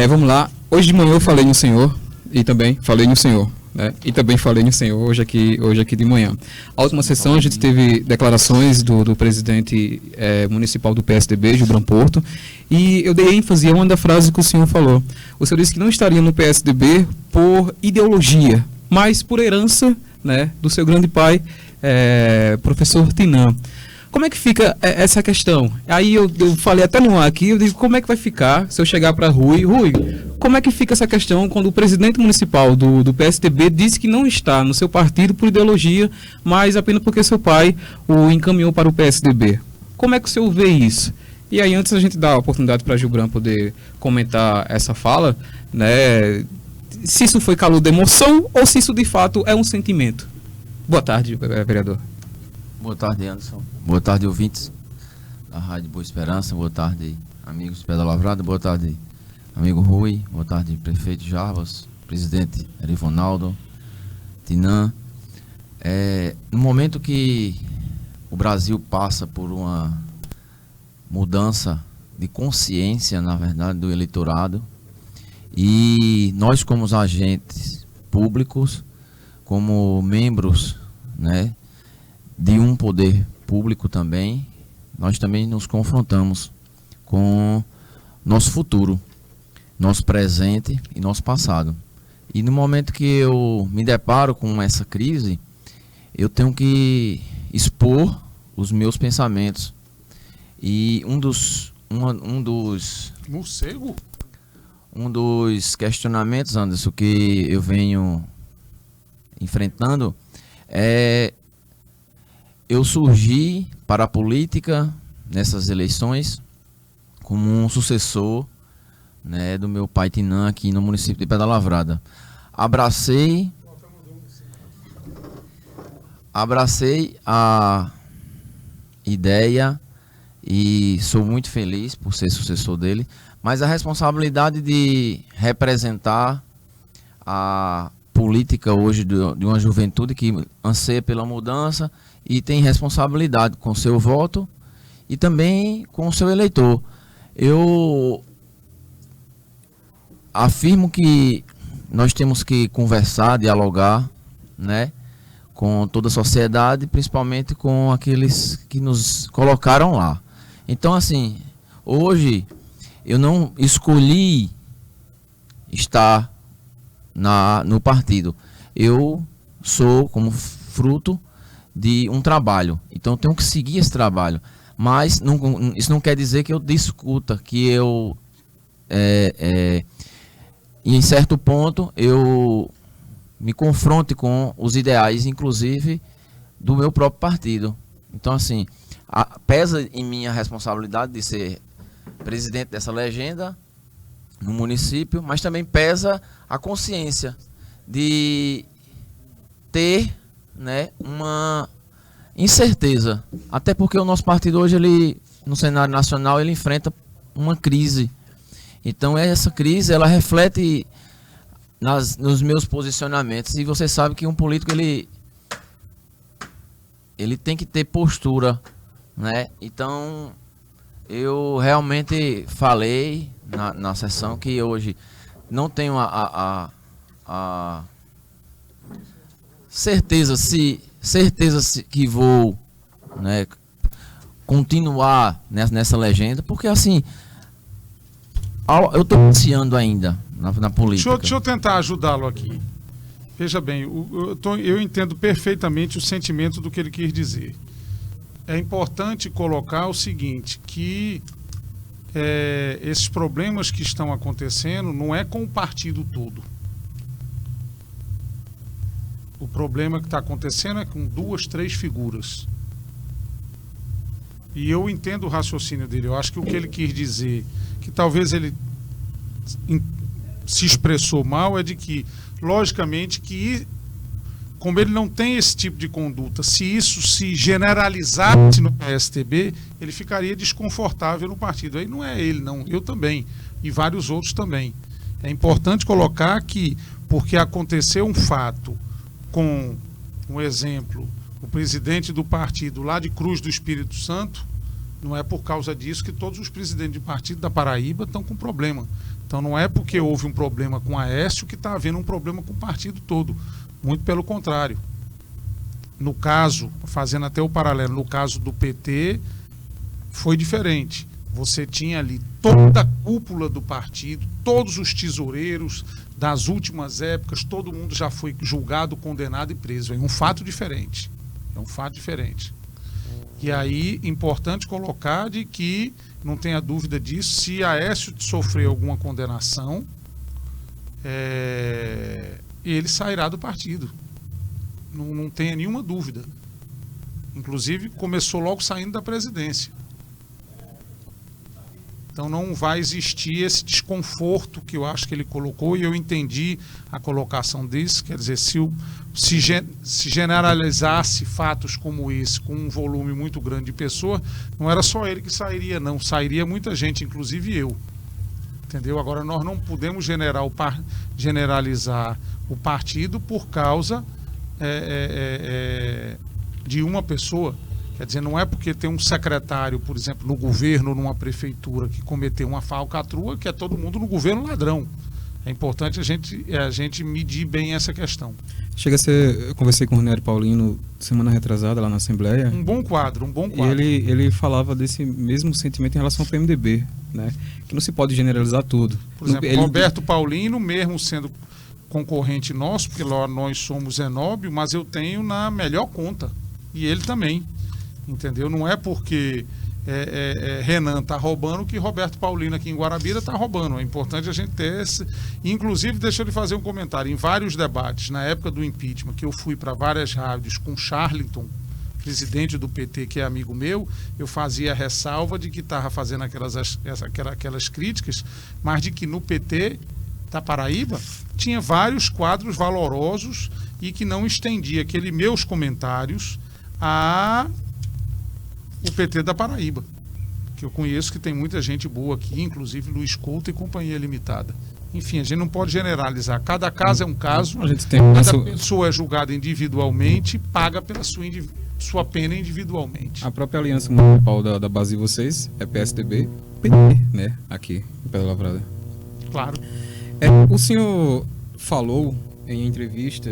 Vamos lá. Hoje de manhã eu falei no Senhor, e também falei no Senhor, né? E também falei no Senhor hoje aqui de manhã. A última sessão a gente teve declarações do presidente municipal do PSDB, Gilbran Porto, e eu dei ênfase a uma da frase que o senhor falou. O senhor disse que não estaria no PSDB por ideologia, mas por herança, né, do seu grande pai, professor Tinan. Como é que fica essa questão? Aí eu falei até no ar aqui, eu digo, como é que vai ficar se eu chegar para Rui, como é que fica essa questão quando o presidente municipal do PSDB disse que não está no seu partido por ideologia, mas apenas porque seu pai o encaminhou para o PSDB? Como é que o senhor vê isso? E aí, antes a gente dar a oportunidade para Gilbran poder comentar essa fala, né, se isso foi calor de emoção ou se isso de fato é um sentimento. Boa tarde, vereador. Boa tarde, Anderson. Boa tarde, ouvintes da Rádio Boa Esperança. Boa tarde, amigos de Pedra Lavrada. Boa tarde, amigo Rui. Boa tarde, prefeito Jarbas, presidente Arivonaldo, Tinan. No momento que o Brasil passa por mudança de consciência, na verdade, do eleitorado. E nós, como os agentes públicos, como membros, né, de um poder público também, nós também nos confrontamos com nosso futuro, nosso presente e nosso passado. E no momento que eu me deparo com essa crise, eu tenho que expor os meus pensamentos. E um dos Morcego? um dos questionamentos, Anderson, que eu venho enfrentando é: eu surgi para a política nessas eleições como um sucessor, né, do meu pai Tinã aqui no município de Pedra Lavrada. Abracei a ideia e sou muito feliz por ser sucessor dele, mas a responsabilidade de representar a política hoje de uma juventude que anseia pela mudança e tem responsabilidade com seu voto e também com o seu eleitor. Eu afirmo que nós temos que conversar, dialogar, né, com toda a sociedade, principalmente com aqueles que nos colocaram lá. Então, assim, hoje eu não escolhi estar no partido. Eu sou como fruto de um trabalho. Então, eu tenho que seguir esse trabalho. Mas isso não quer dizer que eu discuta, que eu... E em certo ponto eu me confronte com os ideais, inclusive, do meu próprio partido. Então, assim, pesa em mim a responsabilidade de ser presidente dessa legenda no município, mas também pesa a consciência de ter, né, uma incerteza. Até porque o nosso partido hoje, ele, no cenário nacional, ele enfrenta uma crise. Então essa crise, ela reflete nos meus posicionamentos. E você sabe que um político, ele tem que ter postura, né? Então eu realmente falei na sessão que hoje não tenho a certeza que vou, né, continuar nessa legenda, porque assim, eu estou iniciando ainda na política. Deixa eu tentar ajudá-lo aqui. Veja bem, eu entendo perfeitamente o sentimento do que ele quis dizer. É importante colocar o seguinte, que esses problemas que estão acontecendo não é com o partido todo. O problema que está acontecendo é com 2, 3 figuras. E eu entendo o raciocínio dele. Eu acho que o que ele quis dizer, que talvez ele se expressou mal, é de que, logicamente, que como ele não tem esse tipo de conduta, se isso se generalizasse no PSTB, ele ficaria desconfortável no partido. Aí não é ele, não. Eu também. E vários outros também. É importante colocar que, porque aconteceu um fato com, um exemplo, o presidente do partido lá de Cruz do Espírito Santo, não é por causa disso que todos os presidentes de partido da Paraíba estão com problema. Então não é porque houve um problema com a Aécio que está havendo um problema com o partido todo. Muito pelo contrário. No caso, fazendo até o paralelo, no caso do PT, foi diferente. Você tinha ali toda a cúpula do partido, todos os tesoureiros das últimas épocas, todo mundo já foi julgado, condenado e preso. É um fato diferente. É um fato diferente. E aí, importante colocar de que, não tenha dúvida disso, se a Aécio sofrer alguma condenação, ele sairá do partido. Não tenha nenhuma dúvida. Inclusive, começou logo saindo da presidência. Então não vai existir esse desconforto que eu acho que ele colocou, e eu entendi a colocação disso. Quer dizer, se generalizasse fatos como esse, com um volume muito grande de pessoas, não era só ele que sairia, não. Sairia muita gente, inclusive eu. Entendeu? Agora, nós não podemos generalizar o partido por causa de uma pessoa. Quer dizer, não é porque tem um secretário, por exemplo, no governo, numa prefeitura, que cometeu uma falcatrua, que é todo mundo no governo ladrão. É importante a gente medir bem essa questão. Chega a ser, eu conversei com o Rogério Paulino semana retrasada lá na Assembleia. Um bom quadro. E ele falava desse mesmo sentimento em relação ao PMDB, né? Que não se pode generalizar tudo. Por exemplo, Roberto Paulino, mesmo sendo concorrente nosso, porque nós somos Zenóbio, mas eu tenho na melhor conta. E ele também. Entendeu? Não é porque Renan está roubando que Roberto Paulino aqui em Guarabira está roubando. É importante a gente ter esse. Inclusive, deixa eu lhe fazer um comentário. Em vários debates, na época do impeachment, que eu fui para várias rádios com Charlton, presidente do PT, que é amigo meu, eu fazia a ressalva de que estava fazendo aquelas críticas, mas de que no PT da Paraíba tinha vários quadros valorosos e que não estendia aqueles meus comentários a o PT da Paraíba, que eu conheço que tem muita gente boa aqui, inclusive Luiz Couto e Companhia Limitada. Enfim, a gente não pode generalizar. Cada caso é um caso, a gente tem cada pessoa é julgada individualmente, paga pela sua pena individualmente. A própria aliança municipal da base de vocês é PSDB, PT, né? Aqui, em Pedra Lavrada. Claro. O senhor falou em entrevista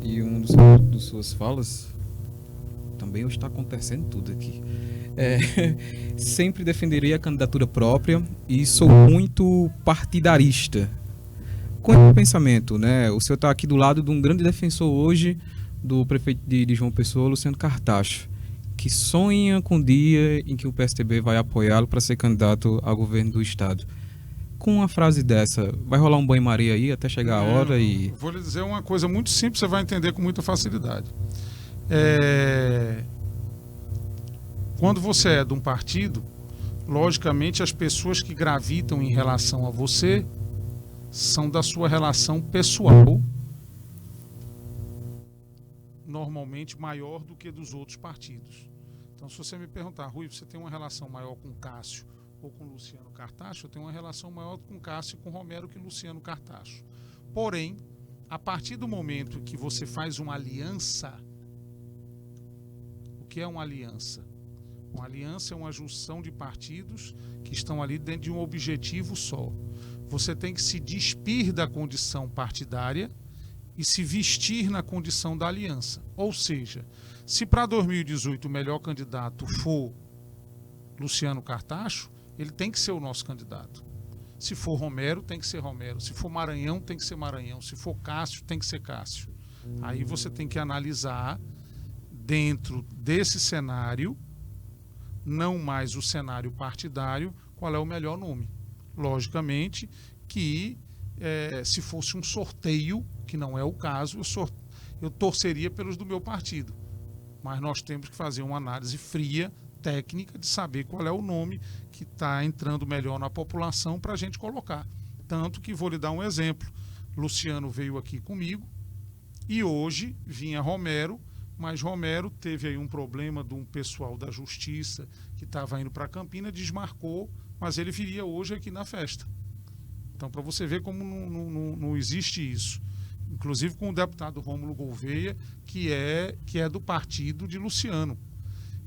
e dos suas falas, também está acontecendo tudo aqui. Sempre defenderei a candidatura própria e sou muito partidarista. Com esse pensamento, né? O senhor está aqui do lado de um grande defensor hoje do prefeito de João Pessoa, Luciano Cartacho, que sonha com o dia em que o PSDB vai apoiá-lo para ser candidato ao governo do estado. Com uma frase dessa, vai rolar um banho-maria aí até chegar a hora e... Vou lhe dizer uma coisa muito simples, você vai entender com muita facilidade. Quando você é de um partido, logicamente as pessoas que gravitam em relação a você são da sua relação pessoal, normalmente maior do que dos outros partidos. Então, se você me perguntar, Rui, você tem uma relação maior com Cássio ou com Luciano Cartacho? Eu tenho uma relação maior com Cássio e com Romero que Luciano Cartacho. Porém, a partir do momento que você faz uma aliança, o que é uma aliança? Uma aliança é uma junção de partidos que estão ali dentro de um objetivo só. Você tem que se despir da condição partidária e se vestir na condição da aliança. Ou seja, se para 2018 o melhor candidato for Luciano Cartacho, ele tem que ser o nosso candidato. Se for Romero, tem que ser Romero. Se for Maranhão, tem que ser Maranhão. Se for Cássio, tem que ser Cássio. Aí você tem que analisar dentro desse cenário, não mais o cenário partidário, qual é o melhor nome. Logicamente que se fosse um sorteio, que não é o caso, eu torceria pelos do meu partido. Mas nós temos que fazer uma análise fria, técnica, de saber qual é o nome que está entrando melhor na população para a gente colocar. Tanto que vou lhe dar um exemplo. Luciano veio aqui comigo e hoje vinha Romero, mas Romero teve aí um problema de um pessoal da justiça que estava indo para Campina, desmarcou, mas ele viria hoje aqui na festa. Então, para você ver como não existe isso. Inclusive com o deputado Rômulo Gouveia, que é do partido de Luciano.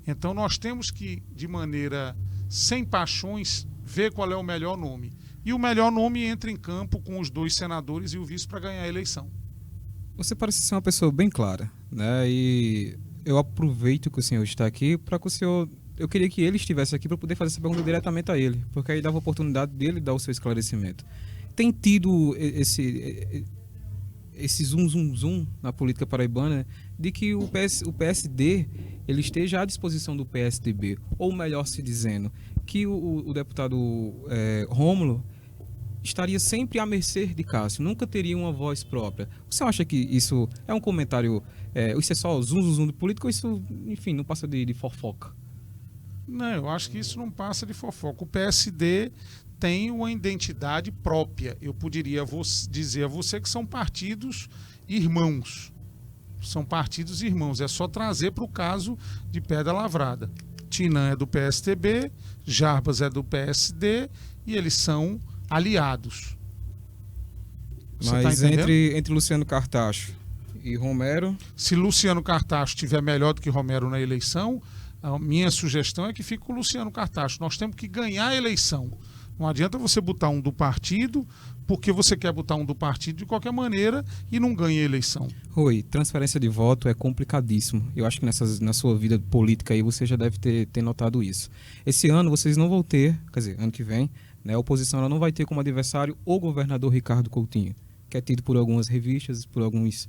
Então, nós temos que, de maneira sem paixões, ver qual é o melhor nome. E o melhor nome entra em campo com os dois senadores e o vice para ganhar a eleição. Você parece ser uma pessoa bem clara, né? E eu aproveito que o senhor está aqui para que o senhor... Eu queria que ele estivesse aqui para poder fazer essa pergunta diretamente a ele, porque aí dava a oportunidade dele dar o seu esclarecimento. Tem tido esse zoom na política paraibana de que o PSD ele esteja à disposição do PSDB, ou melhor se dizendo, que o deputado Rômulo estaria sempre à mercê de Cássio, nunca teria uma voz própria. Você acha que isso é um comentário, isso é só zoom de política ou isso, enfim, não passa de fofoca? Não, eu acho que isso não passa de fofoca. O PSD tem uma identidade própria. Eu poderia dizer a você que são partidos irmãos. São partidos irmãos. É só trazer para o caso de Pedra Lavrada. Tinã é do PSDB, Jarbas é do PSD e eles são aliados. Você mas tá entre Luciano Cartacho e Romero... Se Luciano Cartacho estiver melhor do que Romero na eleição, A minha sugestão é que fique com o Luciano Cartacho. Nós temos que ganhar a eleição. Não adianta você botar um do partido, porque você quer botar um do partido de qualquer maneira e não ganha a eleição. Rui, transferência de voto é complicadíssimo. Eu acho que na sua vida política aí você já deve ter notado isso. Esse ano vocês não vão ter, quer dizer, ano que vem, né, a oposição ela não vai ter como adversário o governador Ricardo Coutinho, que é tido por algumas revistas, por algumas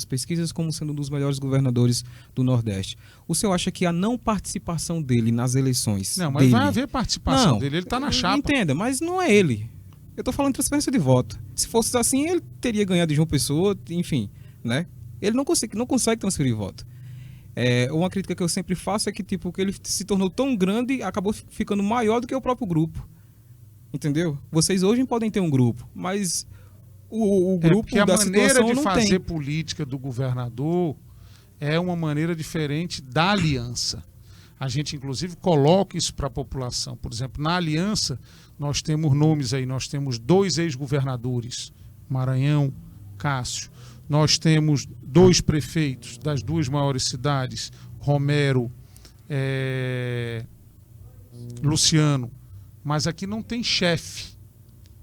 pesquisas como sendo um dos melhores governadores do Nordeste. O senhor acha que a não participação dele nas eleições... Não, mas vai haver participação dele, ele está na chapa. Entenda, mas não é ele. Eu estou falando de transferência de voto. Se fosse assim, ele teria ganhado de João Pessoa, enfim, né? Ele não consegue transferir voto. Uma crítica que eu sempre faço é que, tipo, que ele se tornou tão grande, acabou ficando maior do que o próprio grupo. Entendeu? Vocês hoje podem ter um grupo, mas o grupo porque a da maneira situação de não fazer tem. política do governador é uma maneira diferente da aliança. A gente, inclusive, coloca isso para a população. Por exemplo, na aliança, nós temos nomes aí, nós temos 2 ex-governadores, Maranhão, Cássio. Nós temos 2 prefeitos das 2 maiores cidades, Romero, Luciano. Mas aqui não tem chefe.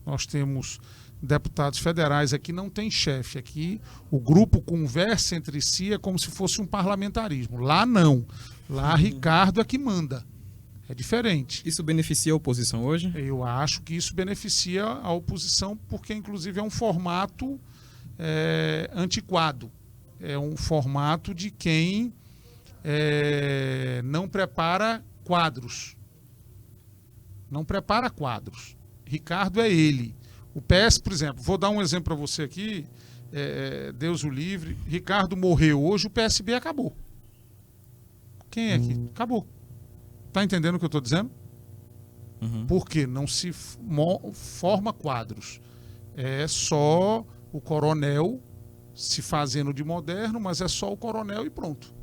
Nós temos deputados federais, aqui não tem chefe. Aqui o grupo conversa entre si, é como se fosse um parlamentarismo. Lá não. Lá Ricardo é que manda. É diferente. Isso beneficia a oposição hoje? Eu acho que isso beneficia a oposição, porque inclusive é um formato antiquado. É um formato de quem não prepara quadros. Não prepara quadros. Ricardo é ele. O PS, por exemplo, vou dar um exemplo para você aqui, Deus o livre, Ricardo morreu hoje, o PSB acabou. Quem é aqui? Acabou. Tá entendendo o que eu estou dizendo? Uhum. Porque não se forma quadros. É só o coronel se fazendo de moderno, mas é só o coronel e pronto.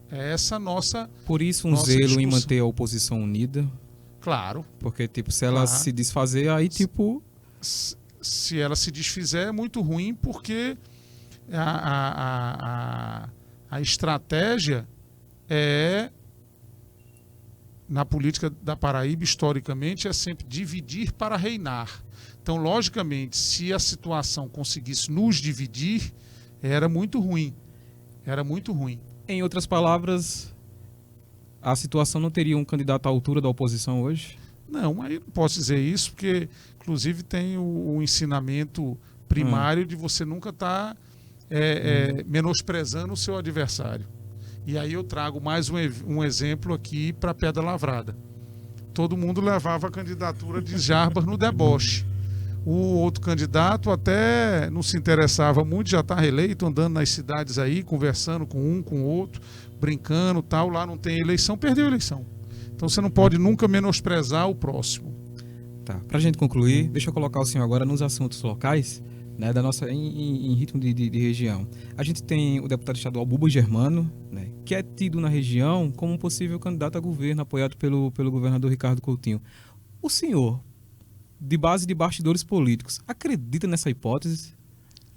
É essa nossa... Por isso nossa zelo discussão. em manter a oposição unida? Claro. Porque, tipo, se ela se desfazer, aí, tipo... Se ela se desfizer, é muito ruim, porque a estratégia na política da Paraíba, historicamente, é sempre dividir para reinar. Então, logicamente, se a situação conseguisse nos dividir, era muito ruim. Era muito ruim. Em outras palavras, a situação não teria um candidato à altura da oposição hoje? Não, aí não posso dizer isso, porque, inclusive, tem o ensinamento primário de você nunca estar menosprezando o seu adversário. E aí eu trago mais um exemplo aqui para Pedra Lavrada. Todo mundo levava a candidatura de Jarbas no deboche. O outro candidato até não se interessava muito, já está reeleito, andando nas cidades aí, conversando com um, com o outro, brincando, tal. Lá não tem eleição, perdeu a eleição. Então você não pode nunca menosprezar o próximo. Tá. Para a gente concluir, deixa eu colocar o senhor agora nos assuntos locais, né, da nossa, em ritmo de região. A gente tem o deputado estadual Buba Germano, né, que é tido na região como um possível candidato a governo, apoiado pelo governador Ricardo Coutinho. O senhor, de base de bastidores políticos, acredita nessa hipótese?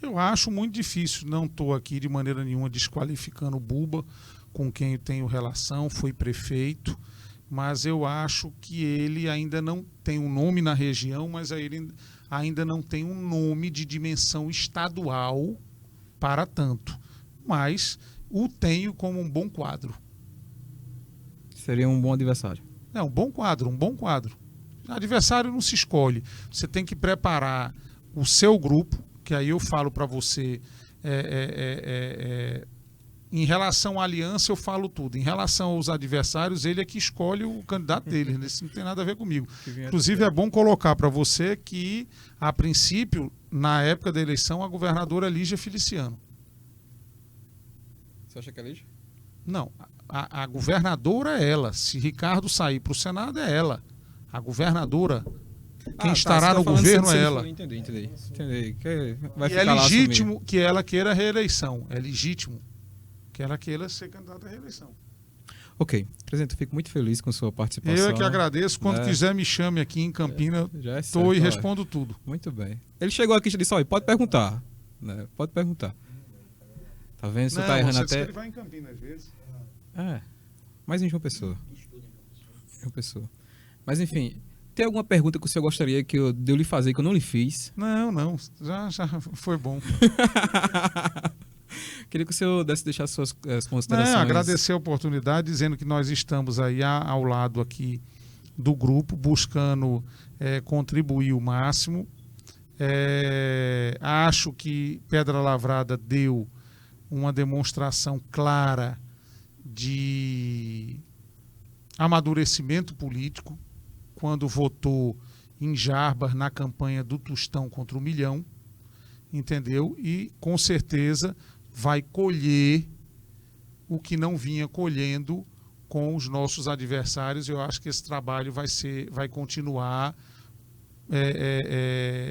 Eu acho muito difícil. Não estou aqui de maneira nenhuma desqualificando o Buba, com quem eu tenho relação, foi prefeito, mas eu acho que ele ainda não tem um nome na região, mas ele ainda não tem um nome de dimensão estadual para tanto. Mas o tenho como um bom quadro. Seria um bom adversário. É um bom quadro, um bom quadro. Adversário não se escolhe. Você tem que preparar o seu grupo, que aí eu falo para você... Em relação à aliança, eu falo tudo. Em relação aos adversários, ele é que escolhe o candidato dele. Isso não tem nada a ver comigo. Inclusive, é bom colocar para você que, a princípio, na época da eleição, a governadora é Lígia Feliciano. Você acha que é Lígia? Não. A governadora é ela. Se Ricardo sair para o Senado, é ela. A governadora... Quem estará no governo é ela. Entendi. Vai e ficar é lá legítimo assumir. que ela queira a reeleição. É legítimo que ela queira ser candidata à reeleição. Ok. Presidente, eu fico muito feliz com a sua participação. Eu é que agradeço. Quando quiser, me chame aqui em Campina. Já é Estou e certo, respondo tudo. Muito bem. Ele chegou aqui e disse, olha, pode perguntar. Né? Pode perguntar. Tá vendo? Você tá errando você até... disse que ele vai em Campina às vezes. Mas em João Pessoa. João Pessoa. Mas enfim, tem alguma pergunta que o senhor gostaria de eu lhe fazer que eu não lhe fiz? Não, já foi bom. Queria que o senhor deixar suas considerações. Agradecer a oportunidade, dizendo que nós estamos aí ao lado aqui do grupo, buscando contribuir o máximo. Acho que Pedra Lavrada deu uma demonstração clara de amadurecimento político quando votou em Jarbas na campanha do Tostão contra o Milhão, entendeu? E com certeza vai colher o que não vinha colhendo com os nossos adversários. Eu acho que esse trabalho vai continuar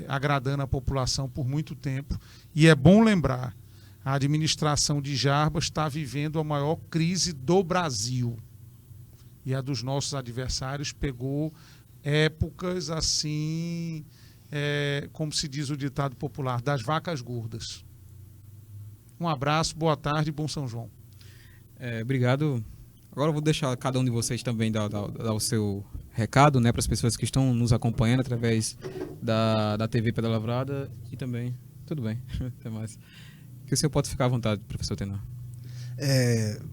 agradando a população por muito tempo. E é bom lembrar, a administração de Jarbas está vivendo a maior crise do Brasil. E a dos nossos adversários pegou épocas assim, como se diz o ditado popular, das vacas gordas. Um abraço, boa tarde e bom São João. Obrigado. Agora eu vou deixar cada um de vocês também dar o seu recado, né, para as pessoas que estão nos acompanhando através da TV Pedra Lavrada e também... Tudo bem, até mais. Que o senhor pode ficar à vontade, professor Tenor.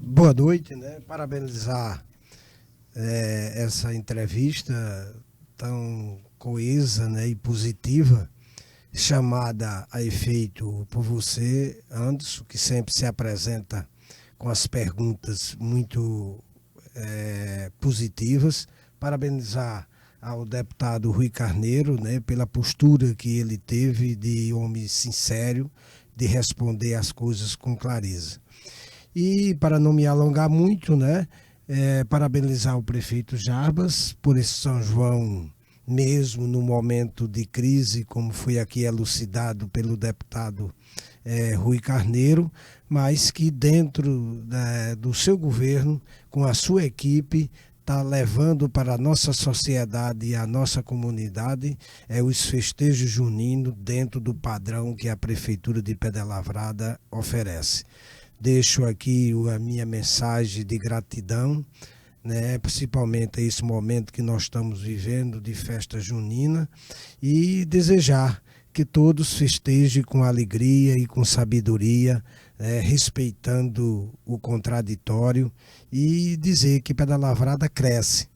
Boa noite, né? Parabenizar essa entrevista tão coesa, né, e positiva, chamada a efeito por você, Anderson, que sempre se apresenta com as perguntas muito positivas. Parabenizar ao deputado Rui Carneiro, né, pela postura que ele teve de homem sincero, de responder as coisas com clareza. E para não me alongar muito, né, parabenizar o prefeito Jarbas por esse São João, mesmo no momento de crise, como foi aqui elucidado pelo deputado Rui Carneiro, mas que dentro do seu governo, com a sua equipe, está levando para a nossa sociedade e a nossa comunidade os festejos juninos dentro do padrão que a Prefeitura de Pedra Lavrada oferece. Deixo aqui a minha mensagem de gratidão, né, principalmente a esse momento que nós estamos vivendo de festa junina, e desejar que todos festejem com alegria e com sabedoria, respeitando o contraditório, e dizer que Pedra Lavrada cresce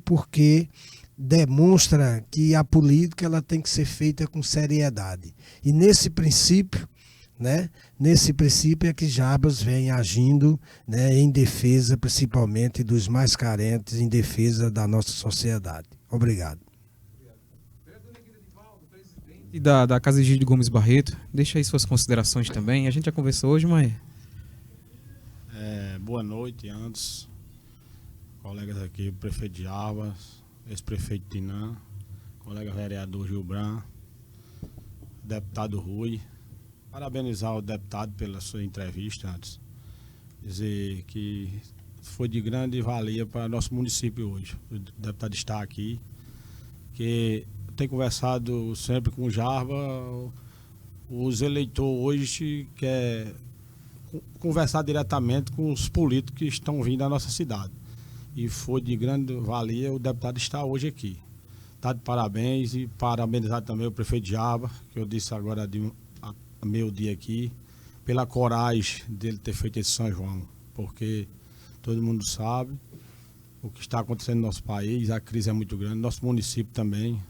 porque demonstra que a política ela tem que ser feita com seriedade. E nesse princípio, né, é que Jarbas vem agindo, né, em defesa principalmente dos mais carentes, em defesa da nossa sociedade. Obrigado. E da Casa Egídio Gomes Barreto, deixa aí suas considerações também. A gente já conversou hoje, mas... Boa noite, Anderson, colegas aqui, o prefeito de Jarbas, ex-prefeito Tinã, colega vereador Gilbran, deputado Rui. Parabenizar o deputado pela sua entrevista, Anderson. Dizer que foi de grande valia para nosso município hoje. O deputado está aqui, que tem conversado sempre com o Jarbas. Os eleitores hoje querem conversar diretamente com os políticos que estão vindo à nossa cidade. E foi de grande valia o deputado estar hoje aqui. Está de parabéns, e parabenizar também o prefeito de Jarbas, que eu disse agora a meio dia aqui, pela coragem dele ter feito esse São João, porque todo mundo sabe o que está acontecendo no nosso país, a crise é muito grande, nosso município também,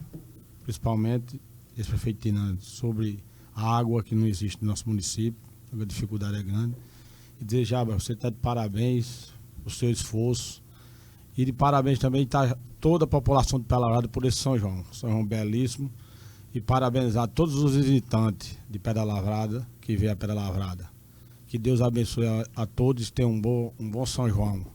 principalmente esse prefeito Tinã, sobre a água que não existe no nosso município, a dificuldade é grande. E dizer, Jarbas, você está de parabéns pelo seu esforço, e de parabéns também está toda a população de Pedra Lavrada por esse São João belíssimo, e parabenizar todos os visitantes de Pedra Lavrada que veio a Pedra Lavrada. Que Deus abençoe a todos e tenham um bom São João.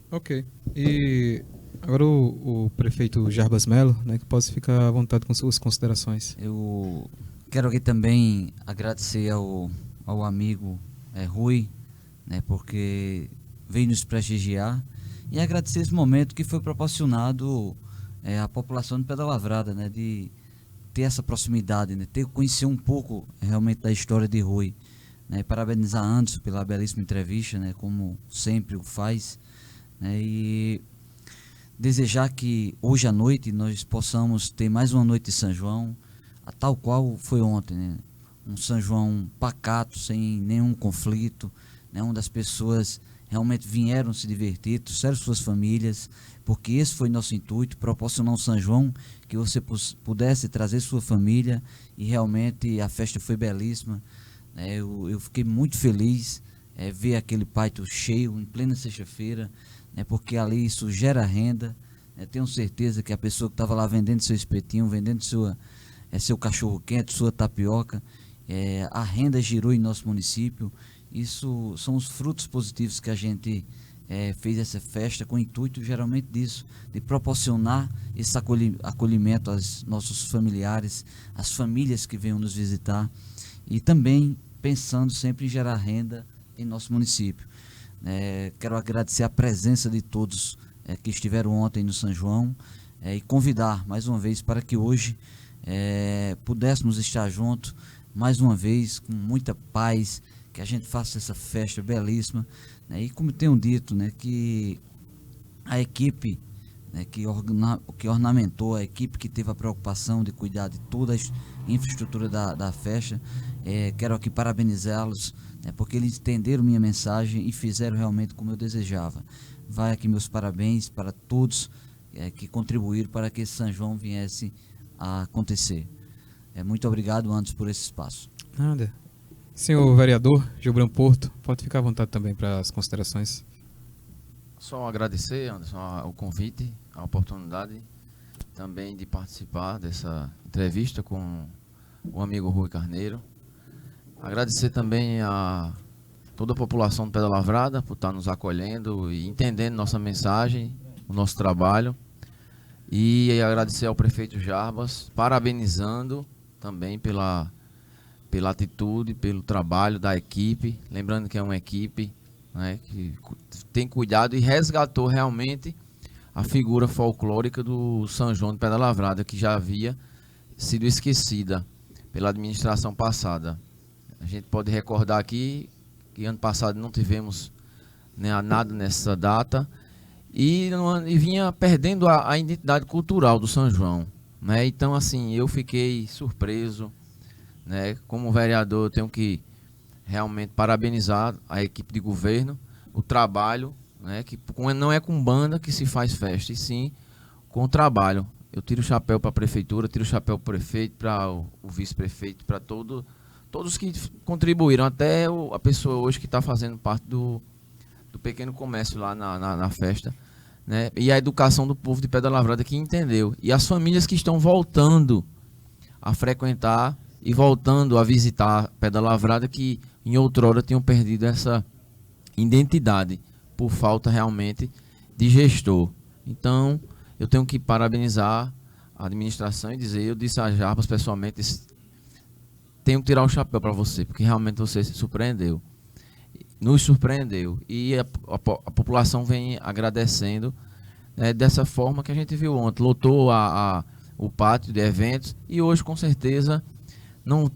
Ok. E agora o prefeito Jarbas Melo, né, que pode ficar à vontade com suas considerações. Eu quero aqui também agradecer ao amigo Rui, né, porque veio nos prestigiar, e agradecer esse momento que foi proporcionado à população de Pedra Lavrada, né, de ter essa proximidade, né, conhecer um pouco realmente da história de Rui, né, parabenizar Anderson pela belíssima entrevista, né, como sempre o faz, né? E desejar que hoje à noite nós possamos ter mais uma noite de São João, a tal qual foi ontem, né? Um São João pacato, sem nenhum conflito, né? Onde as pessoas realmente vieram se divertir, trouxeram suas famílias, porque esse foi nosso intuito, proporcionar um São João que você pudesse trazer sua família, e realmente a festa foi belíssima, né? Eu fiquei muito feliz ver aquele pátio cheio em plena sexta-feira, né? Porque ali isso gera renda, né? Tenho certeza que a pessoa que estava lá vendendo seu espetinho, vendendo seu cachorro quente, sua tapioca, a renda girou em nosso município. Isso são os frutos positivos que a gente fez essa festa com o intuito geralmente disso, de proporcionar esse acolhimento aos nossos familiares, às famílias que venham nos visitar, e também pensando sempre em gerar renda em nosso município. Quero agradecer a presença de todos que estiveram ontem no São João, e convidar mais uma vez para que hoje pudéssemos estar juntos mais uma vez com muita paz, que a gente faça essa festa belíssima, né? E como tenho dito, né, que a equipe, né, que ornamentou, a equipe que teve a preocupação de cuidar de toda a infraestrutura da festa, quero aqui parabenizá-los, né, porque eles entenderam minha mensagem e fizeram realmente como eu desejava. Vai aqui meus parabéns para todos que contribuíram para que esse São João viesse a acontecer. Muito obrigado, Anderson, por esse espaço. Nada. Senhor vereador Gilbran Porto, pode ficar à vontade também para as considerações. Só agradecer, Anderson, o convite, a oportunidade também de participar dessa entrevista com o amigo Rui Carneiro. Agradecer também a toda a população do Pedra Lavrada por estar nos acolhendo e entendendo nossa mensagem, o nosso trabalho. E agradecer ao prefeito Jarbas, parabenizando também pela atitude, pelo trabalho da equipe. Lembrando que é uma equipe, né, que tem cuidado e resgatou realmente a figura folclórica do São João de Pedra Lavrada, que já havia sido esquecida pela administração passada. A gente pode recordar aqui que ano passado não tivemos, né, nada nessa data, e vinha perdendo a identidade cultural do São João, né? Então, assim, eu fiquei surpreso, né? Como vereador, eu tenho que realmente parabenizar a equipe de governo, o trabalho, né? Que não é com banda que se faz festa, e sim com o trabalho. Eu tiro o chapéu para a prefeitura, tiro o chapéu para o prefeito, para o vice-prefeito, para todos que contribuíram, até a pessoa hoje que está fazendo parte do pequeno comércio lá na festa, né? E a educação do povo de Pedra Lavrada que entendeu. E as famílias que estão voltando a frequentar e voltando a visitar Pedra Lavrada, que em outrora tinham perdido essa identidade por falta realmente de gestor. Então, eu tenho que parabenizar a administração e dizer, eu disse a Jarbas pessoalmente, tenho que tirar o chapéu para você, porque realmente você se surpreendeu. Nos surpreendeu, e a população vem agradecendo, dessa forma que a gente viu ontem. Lotou o pátio de eventos, e hoje com certeza não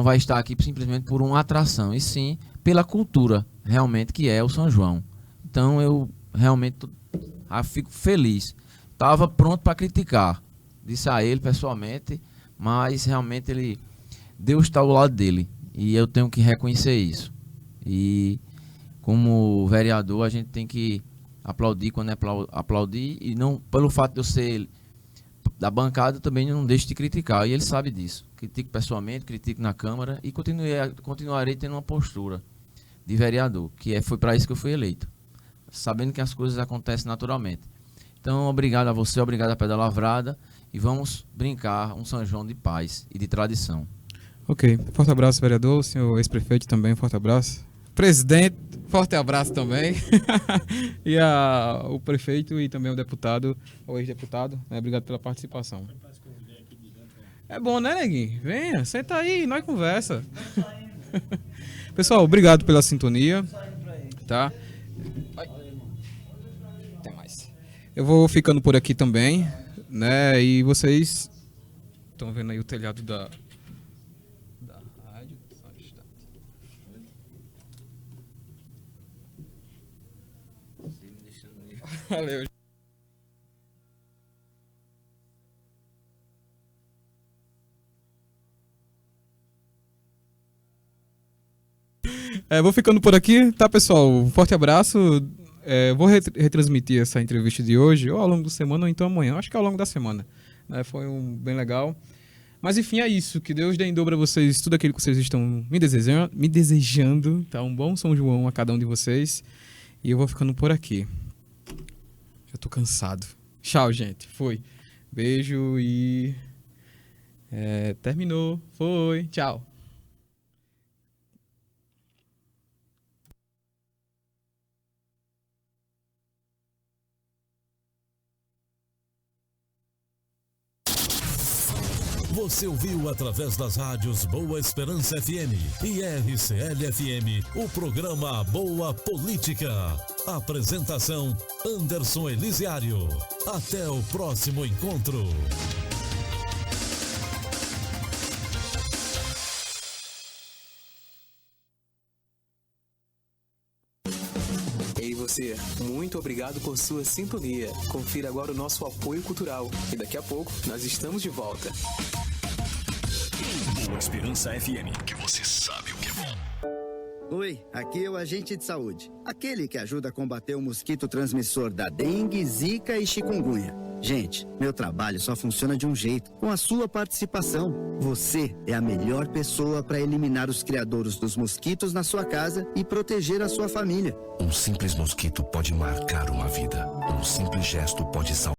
vai estar aqui simplesmente por uma atração, e sim pela cultura realmente que é o São João. Então eu realmente fico feliz. Estava pronto para criticar, disse a ele pessoalmente, mas realmente Deus está ao lado dele, e eu tenho que reconhecer isso. E como vereador a gente tem que aplaudir quando é aplaudir, e não pelo fato de eu ser da bancada também não deixo de criticar, e ele sabe disso. Critico pessoalmente, critico na Câmara, e continuarei tendo uma postura de vereador, foi para isso que eu fui eleito, sabendo que as coisas acontecem naturalmente. Então obrigado a você, obrigado a Pedra Lavrada, e vamos brincar um São João de paz e de tradição. Ok, forte abraço vereador, senhor ex-prefeito também, forte abraço. Presidente, forte abraço também. E o prefeito e também o deputado, o ex-deputado, né? Obrigado pela participação. É bom, né, neguinho? Venha, senta aí, nós conversa. Pessoal, obrigado pela sintonia. Tá? Tem mais. Eu vou ficando por aqui também, né? E vocês estão vendo aí o telhado da rádio. Só um instante. Valeu. Vou ficando por aqui, tá, pessoal? Um forte abraço. Vou retransmitir essa entrevista de hoje, ou ao longo da semana, ou então amanhã. Acho que é ao longo da semana. Foi bem legal. Mas enfim, é isso. Que Deus dê em dobro a vocês tudo aquilo que vocês estão me desejando. Tá? Um bom São João a cada um de vocês. E eu vou ficando por aqui. Já tô cansado. Tchau, gente. Foi. Beijo e... terminou. Foi. Tchau. Você ouviu através das rádios Boa Esperança FM e RCL FM o programa Boa Política. Apresentação Anderson Elisiário. Até o próximo encontro. Ei você, muito obrigado por sua sintonia. Confira agora o nosso apoio cultural e daqui a pouco nós estamos de volta. Boa Esperança FM, que você sabe o que é bom. Oi, aqui é o agente de saúde, aquele que ajuda a combater o mosquito transmissor da dengue, zika e chikungunya. Gente, meu trabalho só funciona de um jeito, com a sua participação. Você é a melhor pessoa para eliminar os criadouros dos mosquitos na sua casa e proteger a sua família. Um simples mosquito pode marcar uma vida. Um simples gesto pode salvar.